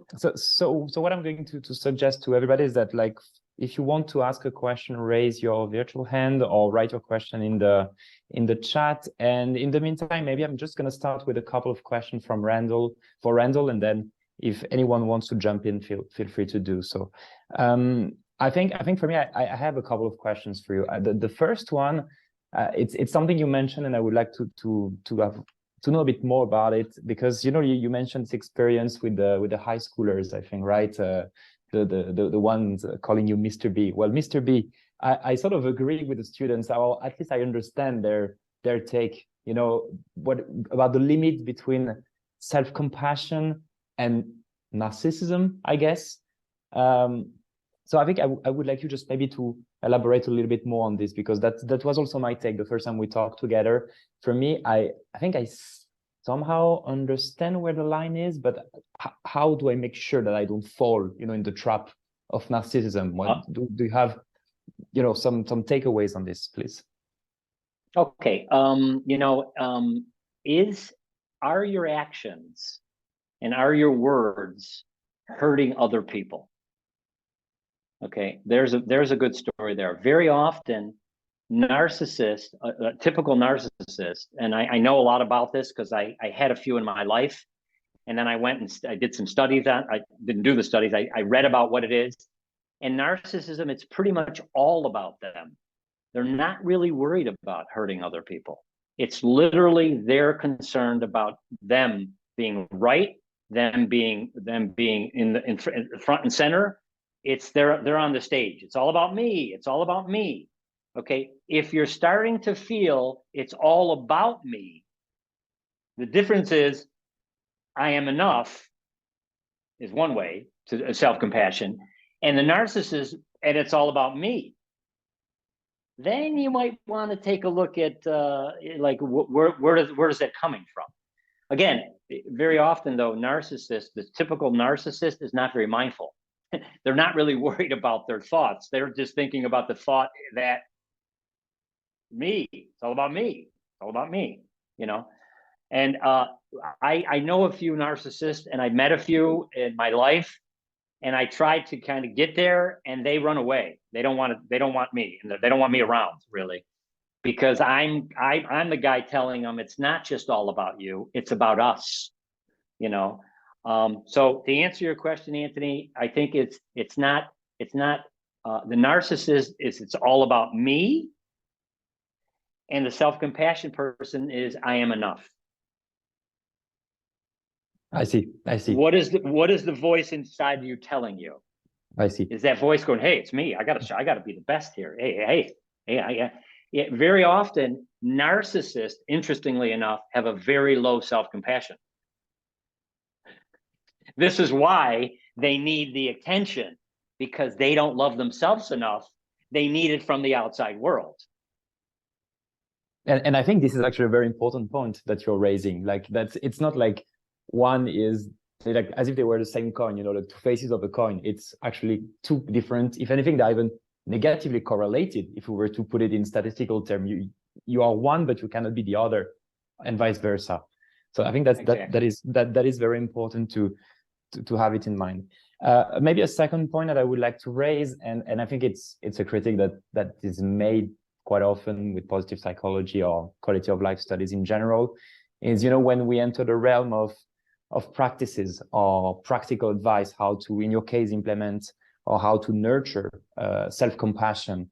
C: what I'm going to suggest to everybody is that, like, if you want to ask a question, raise your virtual hand or write your question in the chat. And in the meantime, maybe I'm just going to start with a couple of questions from Randal, and then if anyone wants to jump in, feel free to do so. I think for me, I have a couple of questions for you. The first one, it's something you mentioned, and I would like to know a bit more about it, because you mentioned this experience with the high schoolers, I think, right? The ones calling you Mr. B. Well, Mr. B, I sort of agree with the students, or at least I understand their take. What about the limit between self-compassion and narcissism, I guess. So I think I would like you just maybe to elaborate a little bit more on this, because that was also my take the first time we talked together. For me, I think I somehow understand where the line is, but how do I make sure that I don't fall, in the trap of narcissism? What do you have, some takeaways on this, please?
A: Okay. Are your actions and are your words hurting other people? Okay, there's a good story there. Very often, narcissist, a typical narcissist, and I know a lot about this because I had a few in my life, and then I went and I did some studies on. I didn't do the studies. I read about what it is, and narcissism. It's pretty much all about them. They're not really worried about hurting other people. It's literally they're concerned about them being right, them being in front and center. It's they're on the stage. It's all about me. It's all about me. Okay. If you're starting to feel it's all about me, the difference is I am enough is one way to self-compassion, and the narcissist, and it's all about me. then you might want to take a look at like where does that coming from? Again, very often though, the typical narcissist is not very mindful. They're not really worried about their thoughts. They're just thinking about the thought that it's all about me. It's all about me, you know? And I know a few narcissists, and I met a few in my life, and I tried to kind of get there, and they run away. They don't want me, and they don't want me around, really, because I'm the guy telling them it's not just all about you, it's about us, you know. So to answer your question, Anthony, I think it's not the narcissist it's all about me, and the self-compassion person is I am enough.
C: I see.
A: What is the voice inside you telling you?
C: I see.
A: Is that voice going, hey, it's me, I gotta be the best here, hey, very often narcissists, interestingly enough, have a very low self-compassion. This is why they need the attention, because they don't love themselves enough. They need it from the outside world.
C: And I think this is actually a very important point that you're raising. Like it's not like one is like as if they were the same coin, you know, the two faces of a coin. It's actually two different, if anything, they're even negatively correlated. If we were to put it in statistical terms, you are one, but you cannot be the other, and vice versa. So I think exactly. that is very important to have it in mind. Maybe a second point that I would like to raise, and I think it's a critique that is made quite often with positive psychology or quality of life studies in general, is, you know, when we enter the realm of practices or practical advice, how to, in your case, implement or how to nurture self-compassion.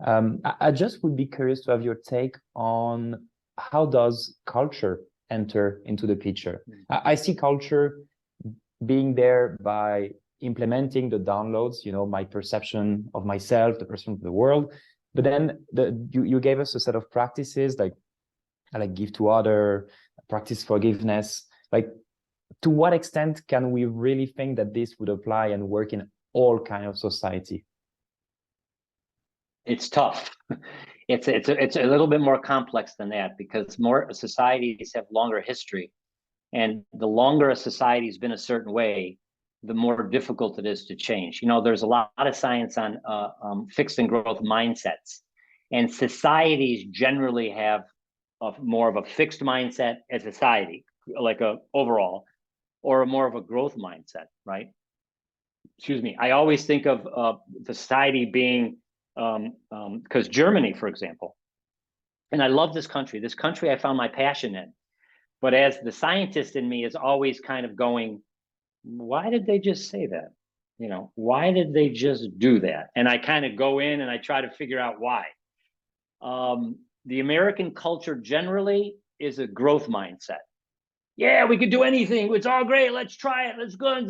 C: I just would be curious to have your take on how does culture enter into the picture? I see culture being there by implementing the downloads, you know, my perception of myself, the perception of the world. But then you gave us a set of practices like give to other, practice forgiveness. Like, to what extent can we really think that this would apply and work in all kind of society?
A: It's tough. It's a little bit more complex than that, because more societies have longer history, and the longer a society's been a certain way, the more difficult it is to change. You know, there's a lot of science on fixed and growth mindsets, and societies generally have more of a fixed mindset as a society, like a overall, or a more of a growth mindset, right? Excuse me. I always think of the society being, because Germany, for example, and I love this country. This country I found my passion in, but as the scientist in me is always kind of going, why did they just say that? You know, why did they just do that? And I kind of go in and I try to figure out why. The American culture generally is a growth mindset. Yeah, we could do anything. It's all great. Let's try it. Let's go.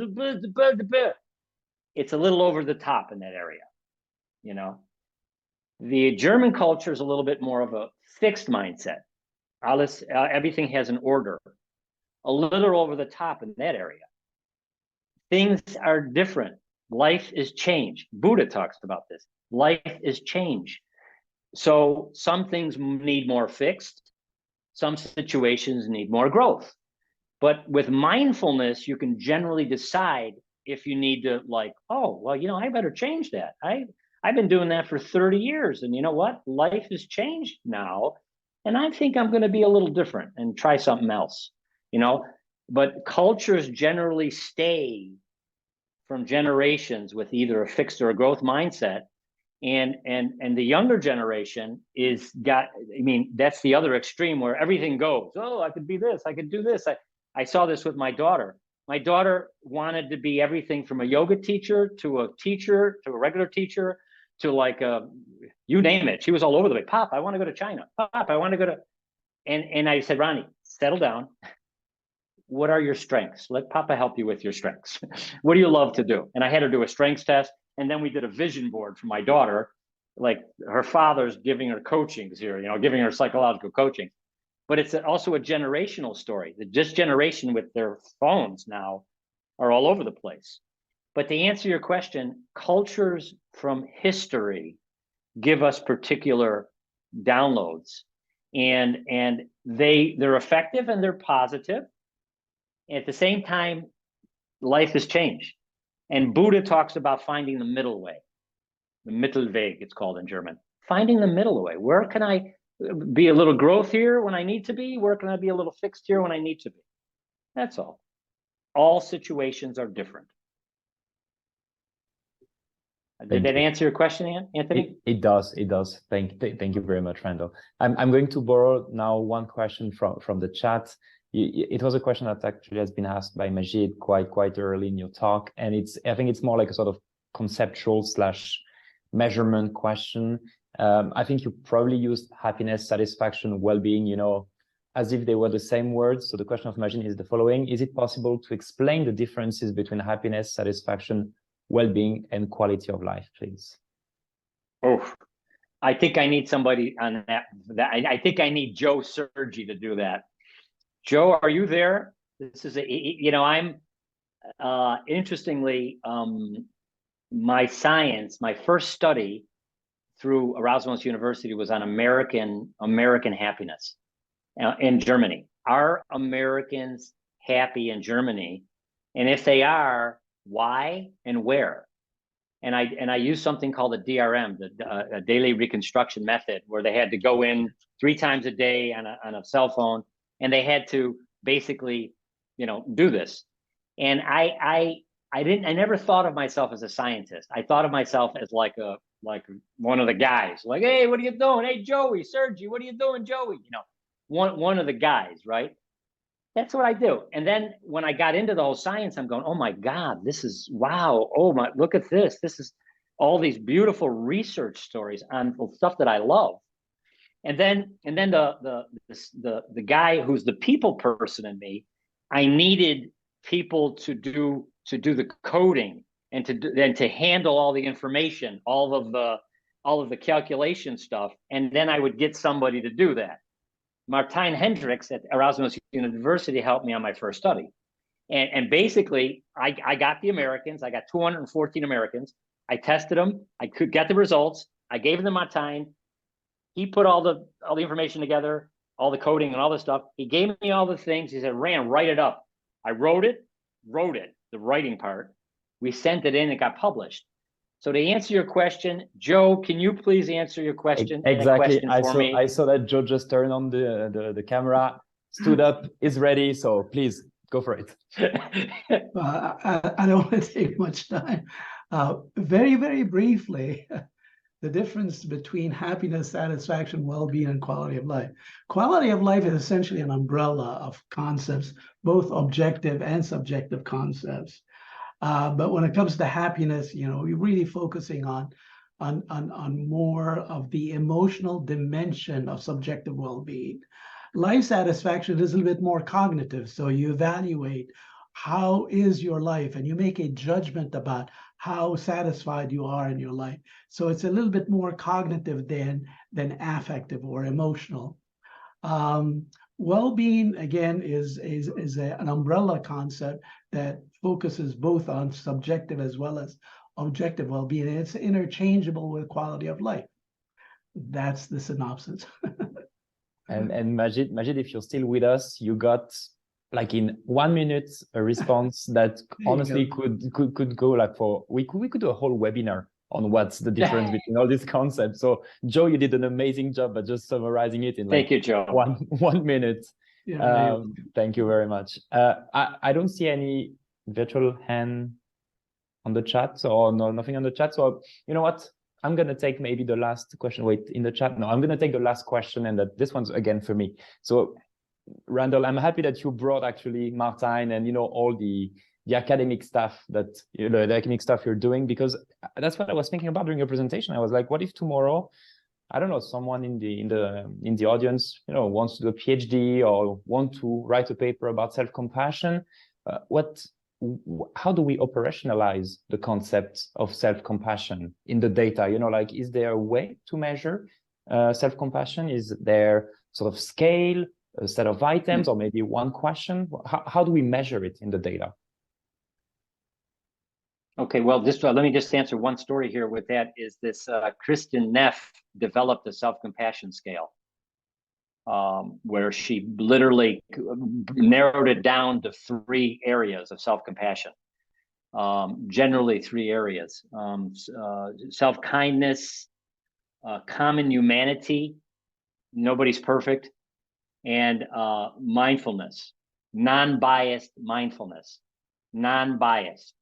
A: It's a little over the top in that area, you know. The German culture is a little bit more of a fixed mindset. Everything has an order, a little over the top in that area. Things are different. Life is change. Buddha talks about this. Life is change. So some things need more fixed. Some situations need more growth. But with mindfulness, you can generally decide if you need to, like, oh, well, you know, I better change that. I've been doing that for 30 years. And you know what? Life has changed now. And I think I'm going to be a little different and try something else, you know. But cultures generally stay from generations with either a fixed or a growth mindset. And the younger generation is got, I mean, that's the other extreme where everything goes. Oh, I could be this, I could do this. I saw this with my daughter. My daughter wanted to be everything from a yoga teacher to a regular teacher to like you name it. She was all over the way. Pop, I want to go to China. Pop, I want to go to, and I said, Ronnie, settle down. What are your strengths? Let Papa help you with your strengths. What do you love to do? And I had her do a strengths test. And then we did a vision board for my daughter. Like, her father's giving her coachings here, you know, giving her psychological coaching. But it's also a generational story. This generation with their phones now are all over the place. But to answer your question, cultures from history give us particular downloads, and they're effective and they're positive. At the same time, life has changed, and Buddha talks about finding the middle way, the Mittelweg, it's called in German. Finding the middle way. Where can I be a little growth here when I need to be? Where can I be a little fixed here when I need to be? That's all. All situations are different. Did that answer your question, Anthony?
C: It does. It does. Thank you very much, Randal. I'm going to borrow now one question from the chat. It was a question that actually has been asked by Majid quite early in your talk, and I think it's more like a sort of conceptual / measurement question. I think you probably used happiness, satisfaction, well-being, as if they were the same words. So the question of Majid is the following: is it possible to explain the differences between happiness, satisfaction, well-being, and quality of life, please?
A: Oh, I think I need somebody on that. I think I need Joe Sergi to do that. Joe, are you there? This is I'm interestingly, my first study through Erasmus University was on American happiness in Germany. Are Americans happy in Germany? And if they are, why and where? And I used something called a DRM, the daily reconstruction method, where they had to go in 3 times a day on a cell phone, and they had to basically, do this. And I never thought of myself as a scientist. I thought of myself as like one of the guys, like, hey, what are you doing? Hey, Joey, Sergi, what are you doing, Joey? One of the guys, right? That's what I do. And then when I got into the whole science, I'm going, oh my God, this is wow. Oh my, look at this. This is all these beautiful research stories on stuff that I love. And then the guy who's the people person in me, I needed people to do the coding and to handle all the information, all of the calculation stuff. And then I would get somebody to do that. Martijn Hendricks at Erasmus University helped me on my first study. And basically, I got the Americans. I got 214 Americans. I tested them. I could get the results. I gave them Martijn. He put all the information together, all the coding and all this stuff. He gave me all the things. He said, Rand, write it up. I wrote it, the writing part. We sent it in, it got published. So to answer your question, Joe, can you please answer your question?
C: Exactly.
A: Me?
C: I saw that Joe just turned on the camera, stood up, is ready. So please go for it.
D: I don't want to take much time. Very, very briefly, the difference between happiness, satisfaction, well-being, and quality of life. Quality of life is essentially an umbrella of concepts, both objective and subjective concepts. But when it comes to happiness, we're really focusing on more of the emotional dimension of subjective well-being. Life satisfaction is a little bit more cognitive. So you evaluate how is your life, and you make a judgment about how satisfied you are in your life. So it's a little bit more cognitive than affective or emotional. Well-being, again, is an umbrella concept that focuses both on subjective as well as objective well-being. And it's interchangeable with quality of life. That's the synopsis.
C: And Majid, if you're still with us, you got like in 1 minute a response that honestly could go like we could do a whole webinar on what's the difference between all these concepts. So Joe, you did an amazing job at just summarizing it in
A: Thank you, Joe.
C: one minute.
D: Yeah,
C: thank you very much. I don't see any virtual hand on the chat, or no, nothing on the chat. So you know what? I'm going to take maybe the last question. Wait, in the chat? No, I'm going to take the last question, and this one's again for me. So Randal, I'm happy that you brought actually Martijn and all the academic stuff that the academic stuff you're doing, because that's what I was thinking about during your presentation. I was like, what if tomorrow, I don't know, someone in the audience wants to do a PhD or want to write a paper about self-compassion? How do we operationalize the concept of self-compassion in the data? Is there a way to measure self-compassion? Is there sort of scale, a set of items, or maybe one question? How do we measure it in the data?
A: Okay, well, this let me just answer one story here with that is this Kristen Neff developed a self-compassion scale where she literally narrowed it down to 3 areas of self-compassion. Generally 3 areas, self-kindness, common humanity, nobody's perfect, and mindfulness, non-biased mindfulness, non-biased.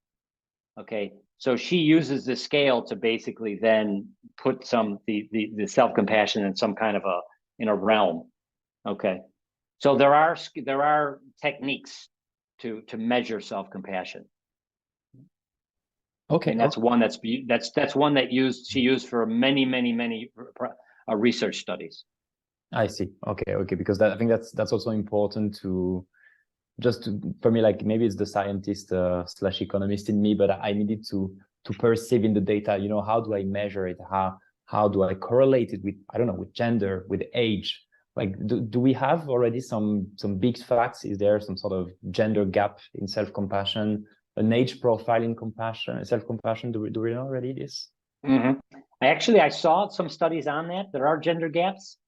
A: Okay, so she uses the scale to basically then put the self-compassion in some kind of in a realm. Okay, so there are techniques to measure self-compassion.
C: Okay,
A: and that's one that's one that she used for many research studies.
C: I see. Okay, because I think that's also important to for me, like maybe it's the scientist / economist in me, but I needed to perceive in the data, you know, how do I measure it? How do I correlate it with, I don't know, with gender, with age? Like, do we have already some big facts? Is there some sort of gender gap in self-compassion, an age profile in self-compassion? Do we know already this?
A: Mm-hmm. I saw some studies on that. There are gender gaps.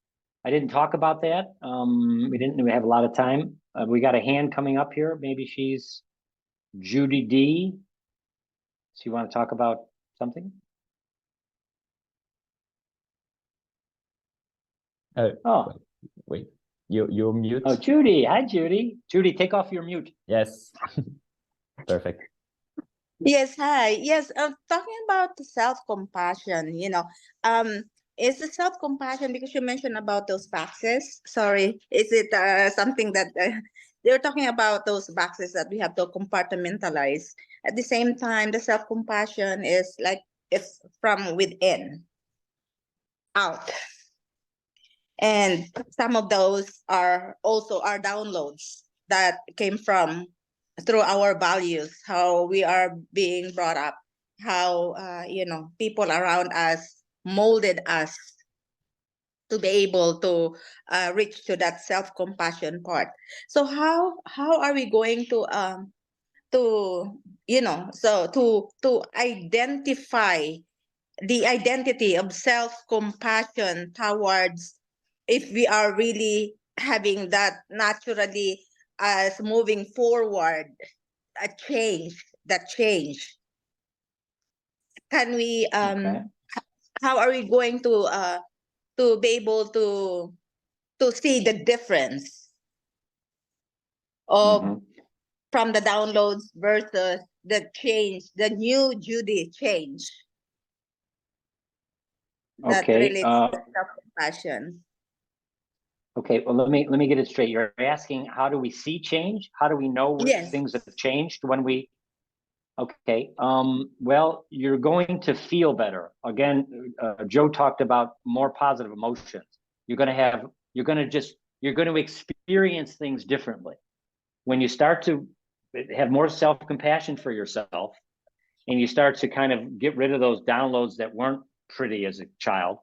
A: I didn't talk about that. We have a lot of time. We got a hand coming up here. Maybe she's Judy D. So you want to talk about something? Oh,
C: wait, you're mute.
A: Oh, Judy. Hi, Judy. Judy, take off your mute.
C: Yes. Perfect.
E: Yes, hi. Yes, talking about the self-compassion, is the self-compassion, because you mentioned about those boxes? Sorry, is it something that they're talking about those boxes that we have to compartmentalize? At the same time, the self-compassion is like it's from within out. And some of those are also our downloads that came from through our values, how we are being brought up, how people around us molded us to be able to reach to that self-compassion part. So how are we going to identify the identity of self-compassion towards, if we are really having that naturally as moving forward, that change, can we
A: Okay.
E: how are we going to be able to see the difference of from the downloads versus the change, the new Judy change that relates to self-compassion?
A: Okay, well, let me get it straight. You're asking, how do we see change? How do we know
E: Yes.
A: things have changed when we? Okay. Well, you're going to feel better. Again, Joe talked about more positive emotions. You're going to experience things differently. When you start to have more self-compassion for yourself, and you start to kind of get rid of those downloads that weren't pretty as a child,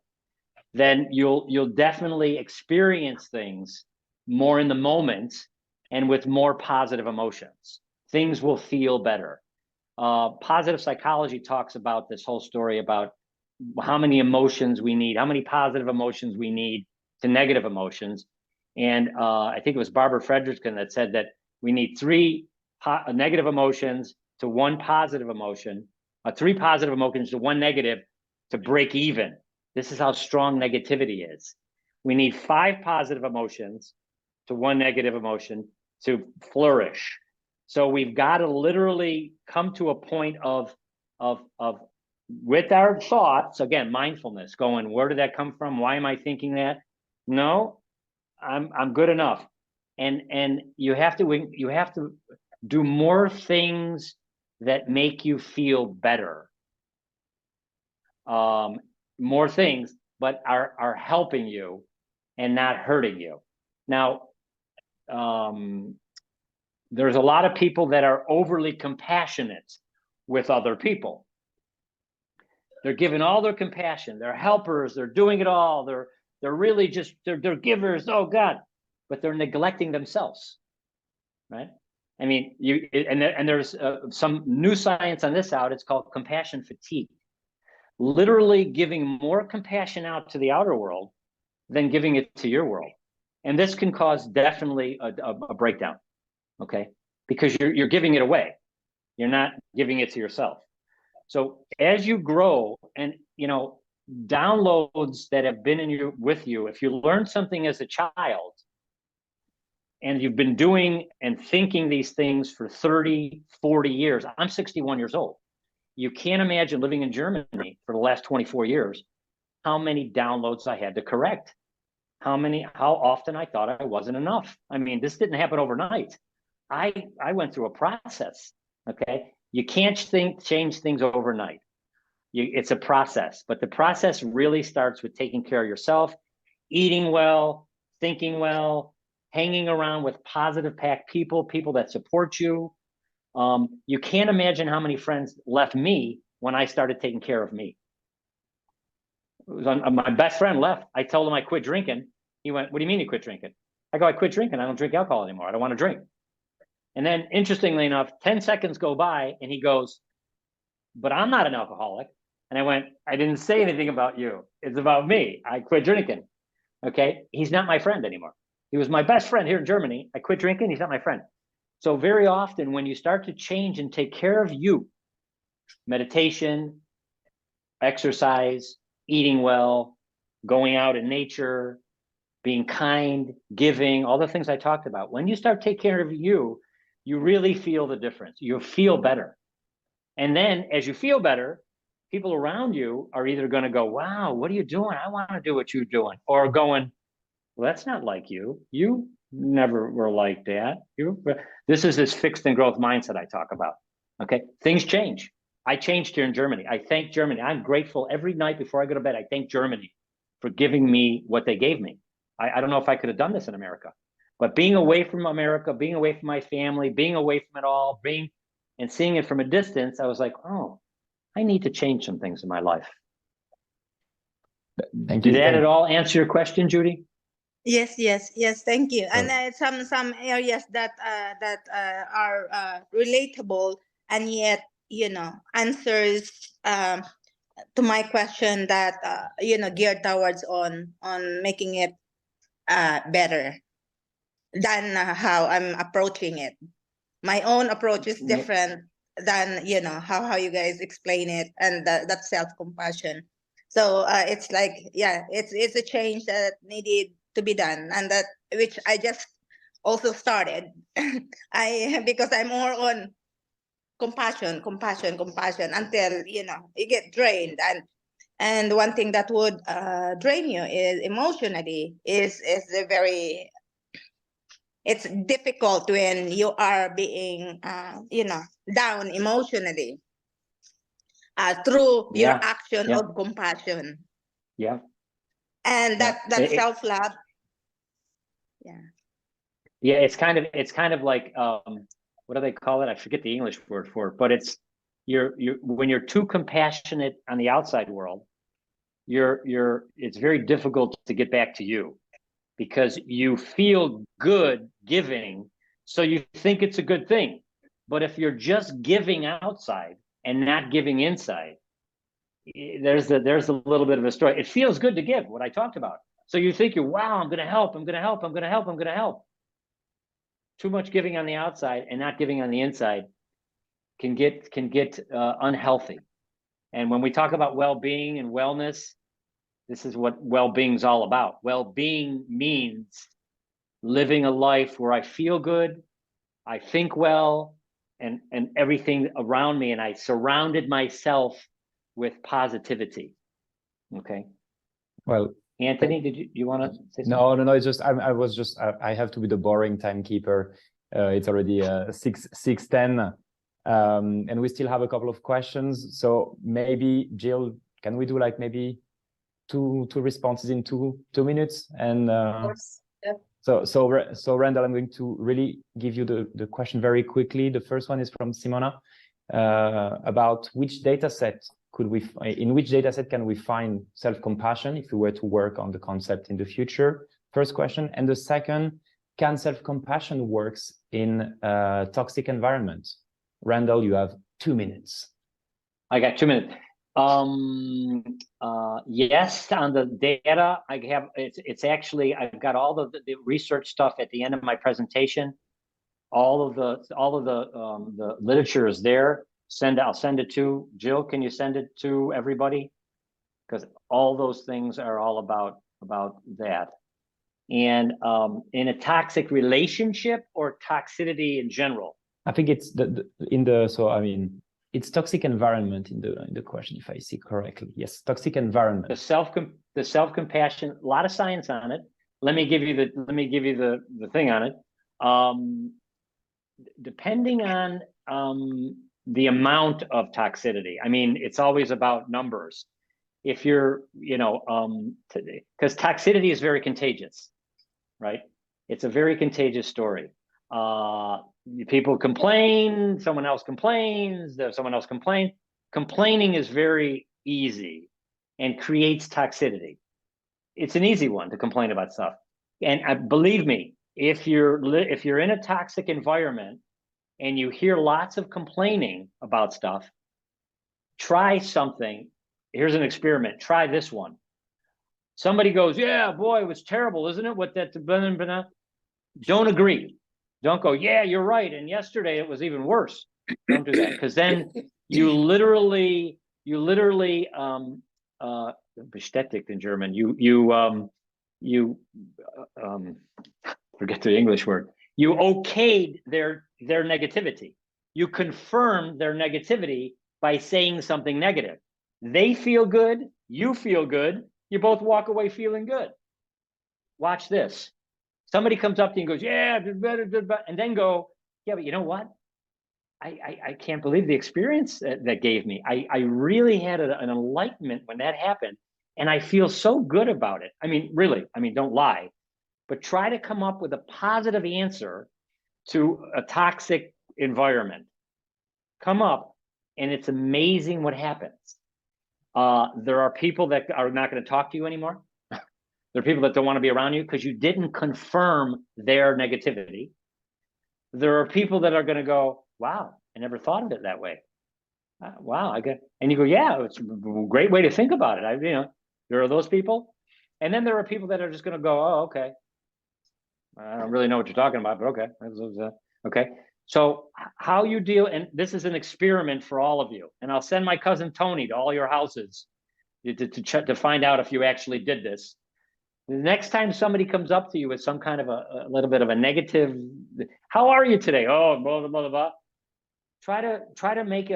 A: then you'll definitely experience things more in the moment and with more positive emotions. Things will feel better. Positive psychology talks about this whole story about how many emotions we need, how many positive emotions we need to negative emotions. And I think it was Barbara Fredrickson that said that we need 3 negative emotions to 1 positive emotion, 3 positive emotions to 1 negative to break even. This is how strong negativity is. We need 5 positive emotions to 1 negative emotion to flourish. So we've got to literally come to a point of with our thoughts, again, mindfulness, going, where did that come from? Why am I thinking that? No, I'm good enough. And you have to do more things that make you feel better. More things, but are helping you and not hurting you. Now, there's a lot of people that are overly compassionate with other people. They're giving all their compassion. They're helpers. They're doing it all. They're really just they're givers. Oh God, but they're neglecting themselves, right? I mean, there's some new science on this out. It's called compassion fatigue. Literally giving more compassion out to the outer world than giving it to your world. And this can cause definitely a breakdown, okay? Because you're giving it away. You're not giving it to yourself. So as you grow, and downloads that have been with you, if you learn something as a child and you've been doing and thinking these things for 30, 40 years, I'm 61 years old. You can't imagine living in Germany for the last 24 years, how many downloads I had to correct, how often I thought I wasn't enough. I mean, this didn't happen overnight. I went through a process, okay? You can't change things overnight. It's a process, but the process really starts with taking care of yourself, eating well, thinking well, hanging around with positive packed people that support you. You can't imagine how many friends left me when I started taking care of me. My best friend left. I told him I quit drinking. He went, "What do you mean you quit drinking?" I go, "I quit drinking. I don't drink alcohol anymore. I don't want to drink." And then interestingly enough, 10 seconds go by and he goes, "But I'm not an alcoholic." And I went, "I didn't say anything about you. It's about me. I quit drinking." Okay. He's not my friend anymore. He was my best friend here in Germany. I quit drinking. He's not my friend. So very often when you start to change and take care of you, meditation, exercise, eating well, going out in nature, being kind, giving, all the things I talked about. When you start taking care of you, you really feel the difference. You feel better. And then as you feel better, people around you are either going to go, "Wow, what are you doing? I want to do what you're doing." Or going, "Well, that's not like you. You never were like that." This is this fixed and growth mindset I talk about. Okay. Things change. I changed here in Germany. I thank Germany. I'm grateful every night before I go to bed. I thank Germany for giving me what they gave me. I don't know if I could have done this in America, but being away from America, being away from my family, being away from it all, and seeing it from a distance, I was like, oh, I need to change some things in my life.
C: Thank you.
A: Did that at all answer your question, Judy?
E: Yes. Thank you. And some areas that are relatable, and yet answers to my question that geared towards on making it better than how I'm approaching it. My own approach is different than how you guys explain it, and that self-compassion. So it's like, yeah, it's a change that needed to be done, and that which I just also started. Because I'm more on compassion until you get drained, and one thing that would drain you is emotionally is very. It's difficult when you are being down emotionally through your action of compassion.
A: Yeah.
E: And that self-love. Yeah.
A: Yeah, it's kind of like what do they call it? I forget the English word for it, but it's when you're too compassionate on the outside world, it's very difficult to get back to you, because you feel good giving, so you think it's a good thing. But if you're just giving outside and not giving inside, there's a little bit of a story. It feels good to give, what I talked about. So you think wow, I'm going to help. Too much giving on the outside and not giving on the inside can get unhealthy. And when we talk about well-being and wellness, this is what well-being is all about. Well-being means living a life where I feel good, I think well, and everything around me, and I surrounded myself with positivity. Okay.
C: Well,
A: Anthony, did you want to say something?
C: No. It's just I have to be the boring timekeeper. It's already 6:10, and we still have a couple of questions. So maybe Jill, can we do like maybe two responses in two minutes? And
B: Of course. Yeah.
C: So Randal, I'm going to really give you the question very quickly. The first one is from Simona about which data set in which data set can we find self-compassion if we were to work on the concept in the future? First question. And the second, can self-compassion works in a toxic environment? Randal, you have 2 minutes.
A: I got 2 minutes. Yes, on the data, I have, it's actually, I've got all the research stuff at the end of my presentation. All of the literature is there. I'll send it to Jill. Can you send it to everybody? Because all those things are all about that. And in a toxic relationship or toxicity in general?
C: I think it's so I mean, it's toxic environment in the question, if I see correctly. Yes, toxic environment.
A: The self-compassion, a lot of science on it. Let me give you the thing on it. Depending on the amount of toxicity. I mean, it's always about numbers. If you're, because toxicity is very contagious, right? It's a very contagious story. People complain, someone else complains, someone else complains. Complaining is very easy and creates toxicity. It's an easy one to complain about stuff. And believe me, if you're in a toxic environment and you hear lots of complaining about stuff, try something. Here's an experiment. Try this one. Somebody goes, yeah, boy, it was terrible, isn't it? What that, don't agree. Don't go, yeah, you're right. And yesterday it was even worse. Don't do that. Because then you literally, bestätigt in German, forget the English word. You okayed their negativity. You confirmed their negativity by saying something negative. They feel good, you feel good, you both walk away feeling good. Watch this. Somebody comes up to you and goes, yeah, and then go, yeah, but you know what? I can't believe the experience that gave me. I really had an enlightenment when that happened, and I feel so good about it. I mean, really, don't lie, but try to come up with a positive answer to a toxic environment. Come up, and it's amazing what happens. There are people that are not going to talk to you anymore. There are people that don't want to be around you because you didn't confirm their negativity. There are people that are going to go, wow, I never thought of it that way. Wow, and you go, yeah, it's a great way to think about it. There are those people. And then there are people that are just going to go, oh, okay. I don't really know what you're talking about, but okay. Okay. So how you deal, and this is an experiment for all of you. And I'll send my cousin Tony to all your houses to find out if you actually did this. The next time somebody comes up to you with some kind of a little bit of a negative, how are you today? Oh, blah, blah, blah, blah. Try to make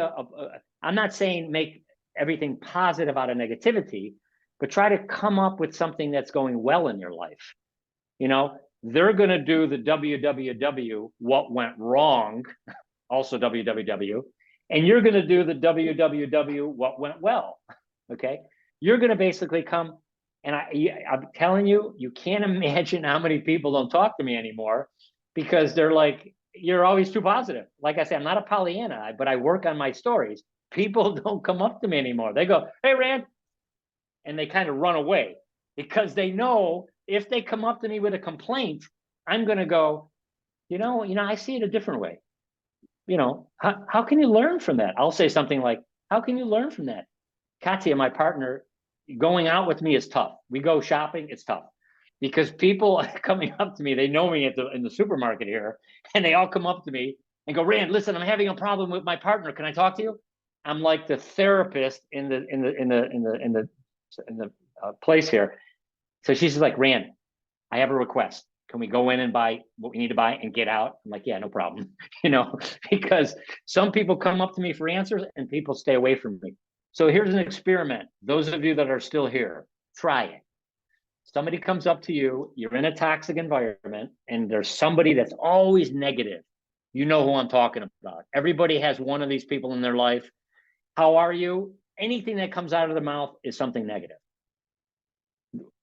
A: I'm not saying make everything positive out of negativity, but try to come up with something that's going well in your life. They're going to do the WWW, what went wrong, also WWW, and you're going to do the WWW, what went well. Okay. You're going to basically come. And I'm telling you, you can't imagine how many people don't talk to me anymore because they're like, you're always too positive. Like I said, I'm not a Pollyanna, but I work on my stories. People don't come up to me anymore. They go, hey, Rand. And they kind of run away because they know if they come up to me with a complaint, I'm going to go, I see it a different way. How can you learn from that? I'll say something like, how can you learn from that? Katya, my partner, going out with me is tough. We go shopping, it's tough because people coming up to me, they know me in the supermarket here, and they all come up to me and go, Rand, listen, I'm having a problem with my partner. Can I talk to you? I'm like the therapist in the place here. So she's like, Rand, I have a request. Can we go in and buy what we need to buy and get out? I'm like, yeah, no problem. Because some people come up to me for answers and people stay away from me. So here's an experiment. Those of you that are still here, try it. Somebody comes up to you, you're in a toxic environment, and there's somebody that's always negative. You know who I'm talking about. Everybody has one of these people in their life. How are you? Anything that comes out of the mouth is something negative.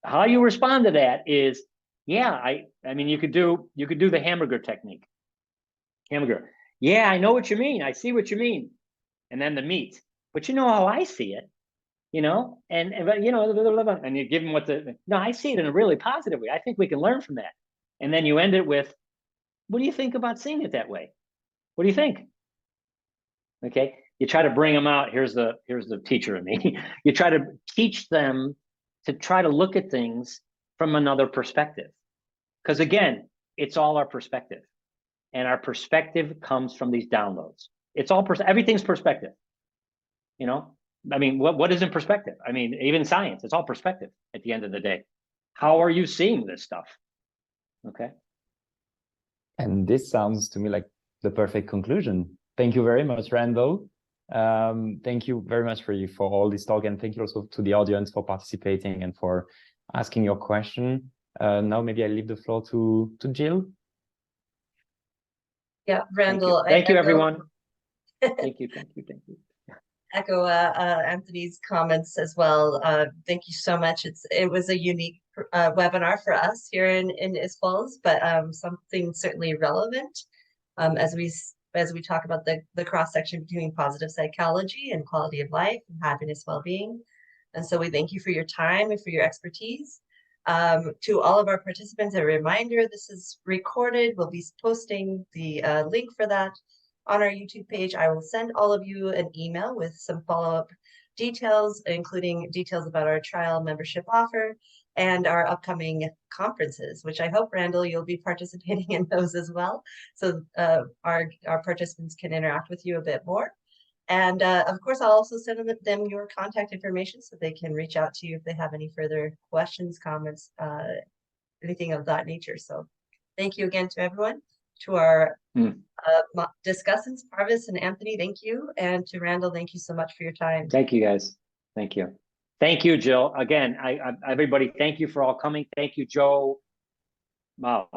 A: How you respond to that is, yeah, I mean, you could do the hamburger technique. Hamburger. Yeah, I know what you mean. I see what you mean. And then the meat. But you know how I see it, and you give them no, I see it in a really positive way. I think we can learn from that. And then you end it with, what do you think about seeing it that way? What do you think? Okay, you try to bring them out. Here's the teacher in me. You try to teach them to try to look at things from another perspective. Because again, it's all our perspective. And our perspective comes from these downloads. It's all, everything's perspective. You know, I mean, what is in perspective? I mean, even science, it's all perspective at the end of the day. How are you seeing this stuff? Okay.
C: And this sounds to me like the perfect conclusion. Thank you very much, Randal. Thank you very much for all this talk, and thank you also to the audience for participating and for asking your question. Now maybe I leave the floor to Jill.
B: Yeah, Randal.
A: Thank you, everyone. Thank you.
B: Echo Anthony's comments as well. Thank you so much. It was a unique webinar for us here in ISQOLS, but something certainly relevant as we talk about the cross section between positive psychology and quality of life and happiness, well-being. And so we thank you for your time and for your expertise. To all of our participants, a reminder: this is recorded. We'll be posting the link for that on our YouTube page. I will send all of you an email with some follow-up details, including details about our trial membership offer and our upcoming conferences, which I hope, Randal, you'll be participating in those as well. So our participants can interact with you a bit more. And of course, I'll also send them your contact information so they can reach out to you if they have any further questions, comments, anything of that nature. So thank you again to everyone. To our discussants, Parvis and Anthony, thank you. And to Randal, thank you so much for your time.
A: Thank you, guys. Thank you. Thank you, Jill. Again, everybody, thank you for all coming. Thank you, Joe. Wow.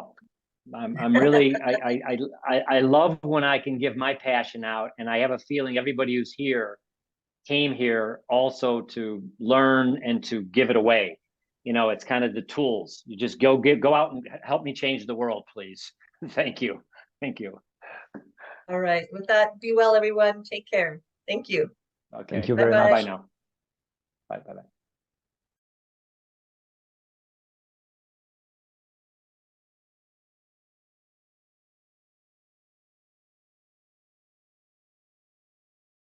A: I'm really, I love when I can give my passion out, and I have a feeling everybody who's here came here also to learn and to give it away. You know, it's kind of the tools. You just go out and help me change the world, please. Thank you. Thank you.
B: All right. With that, be well, everyone. Take care. Thank you.
A: Okay.
C: Thank you very
A: Bye
C: much.
A: now. Bye.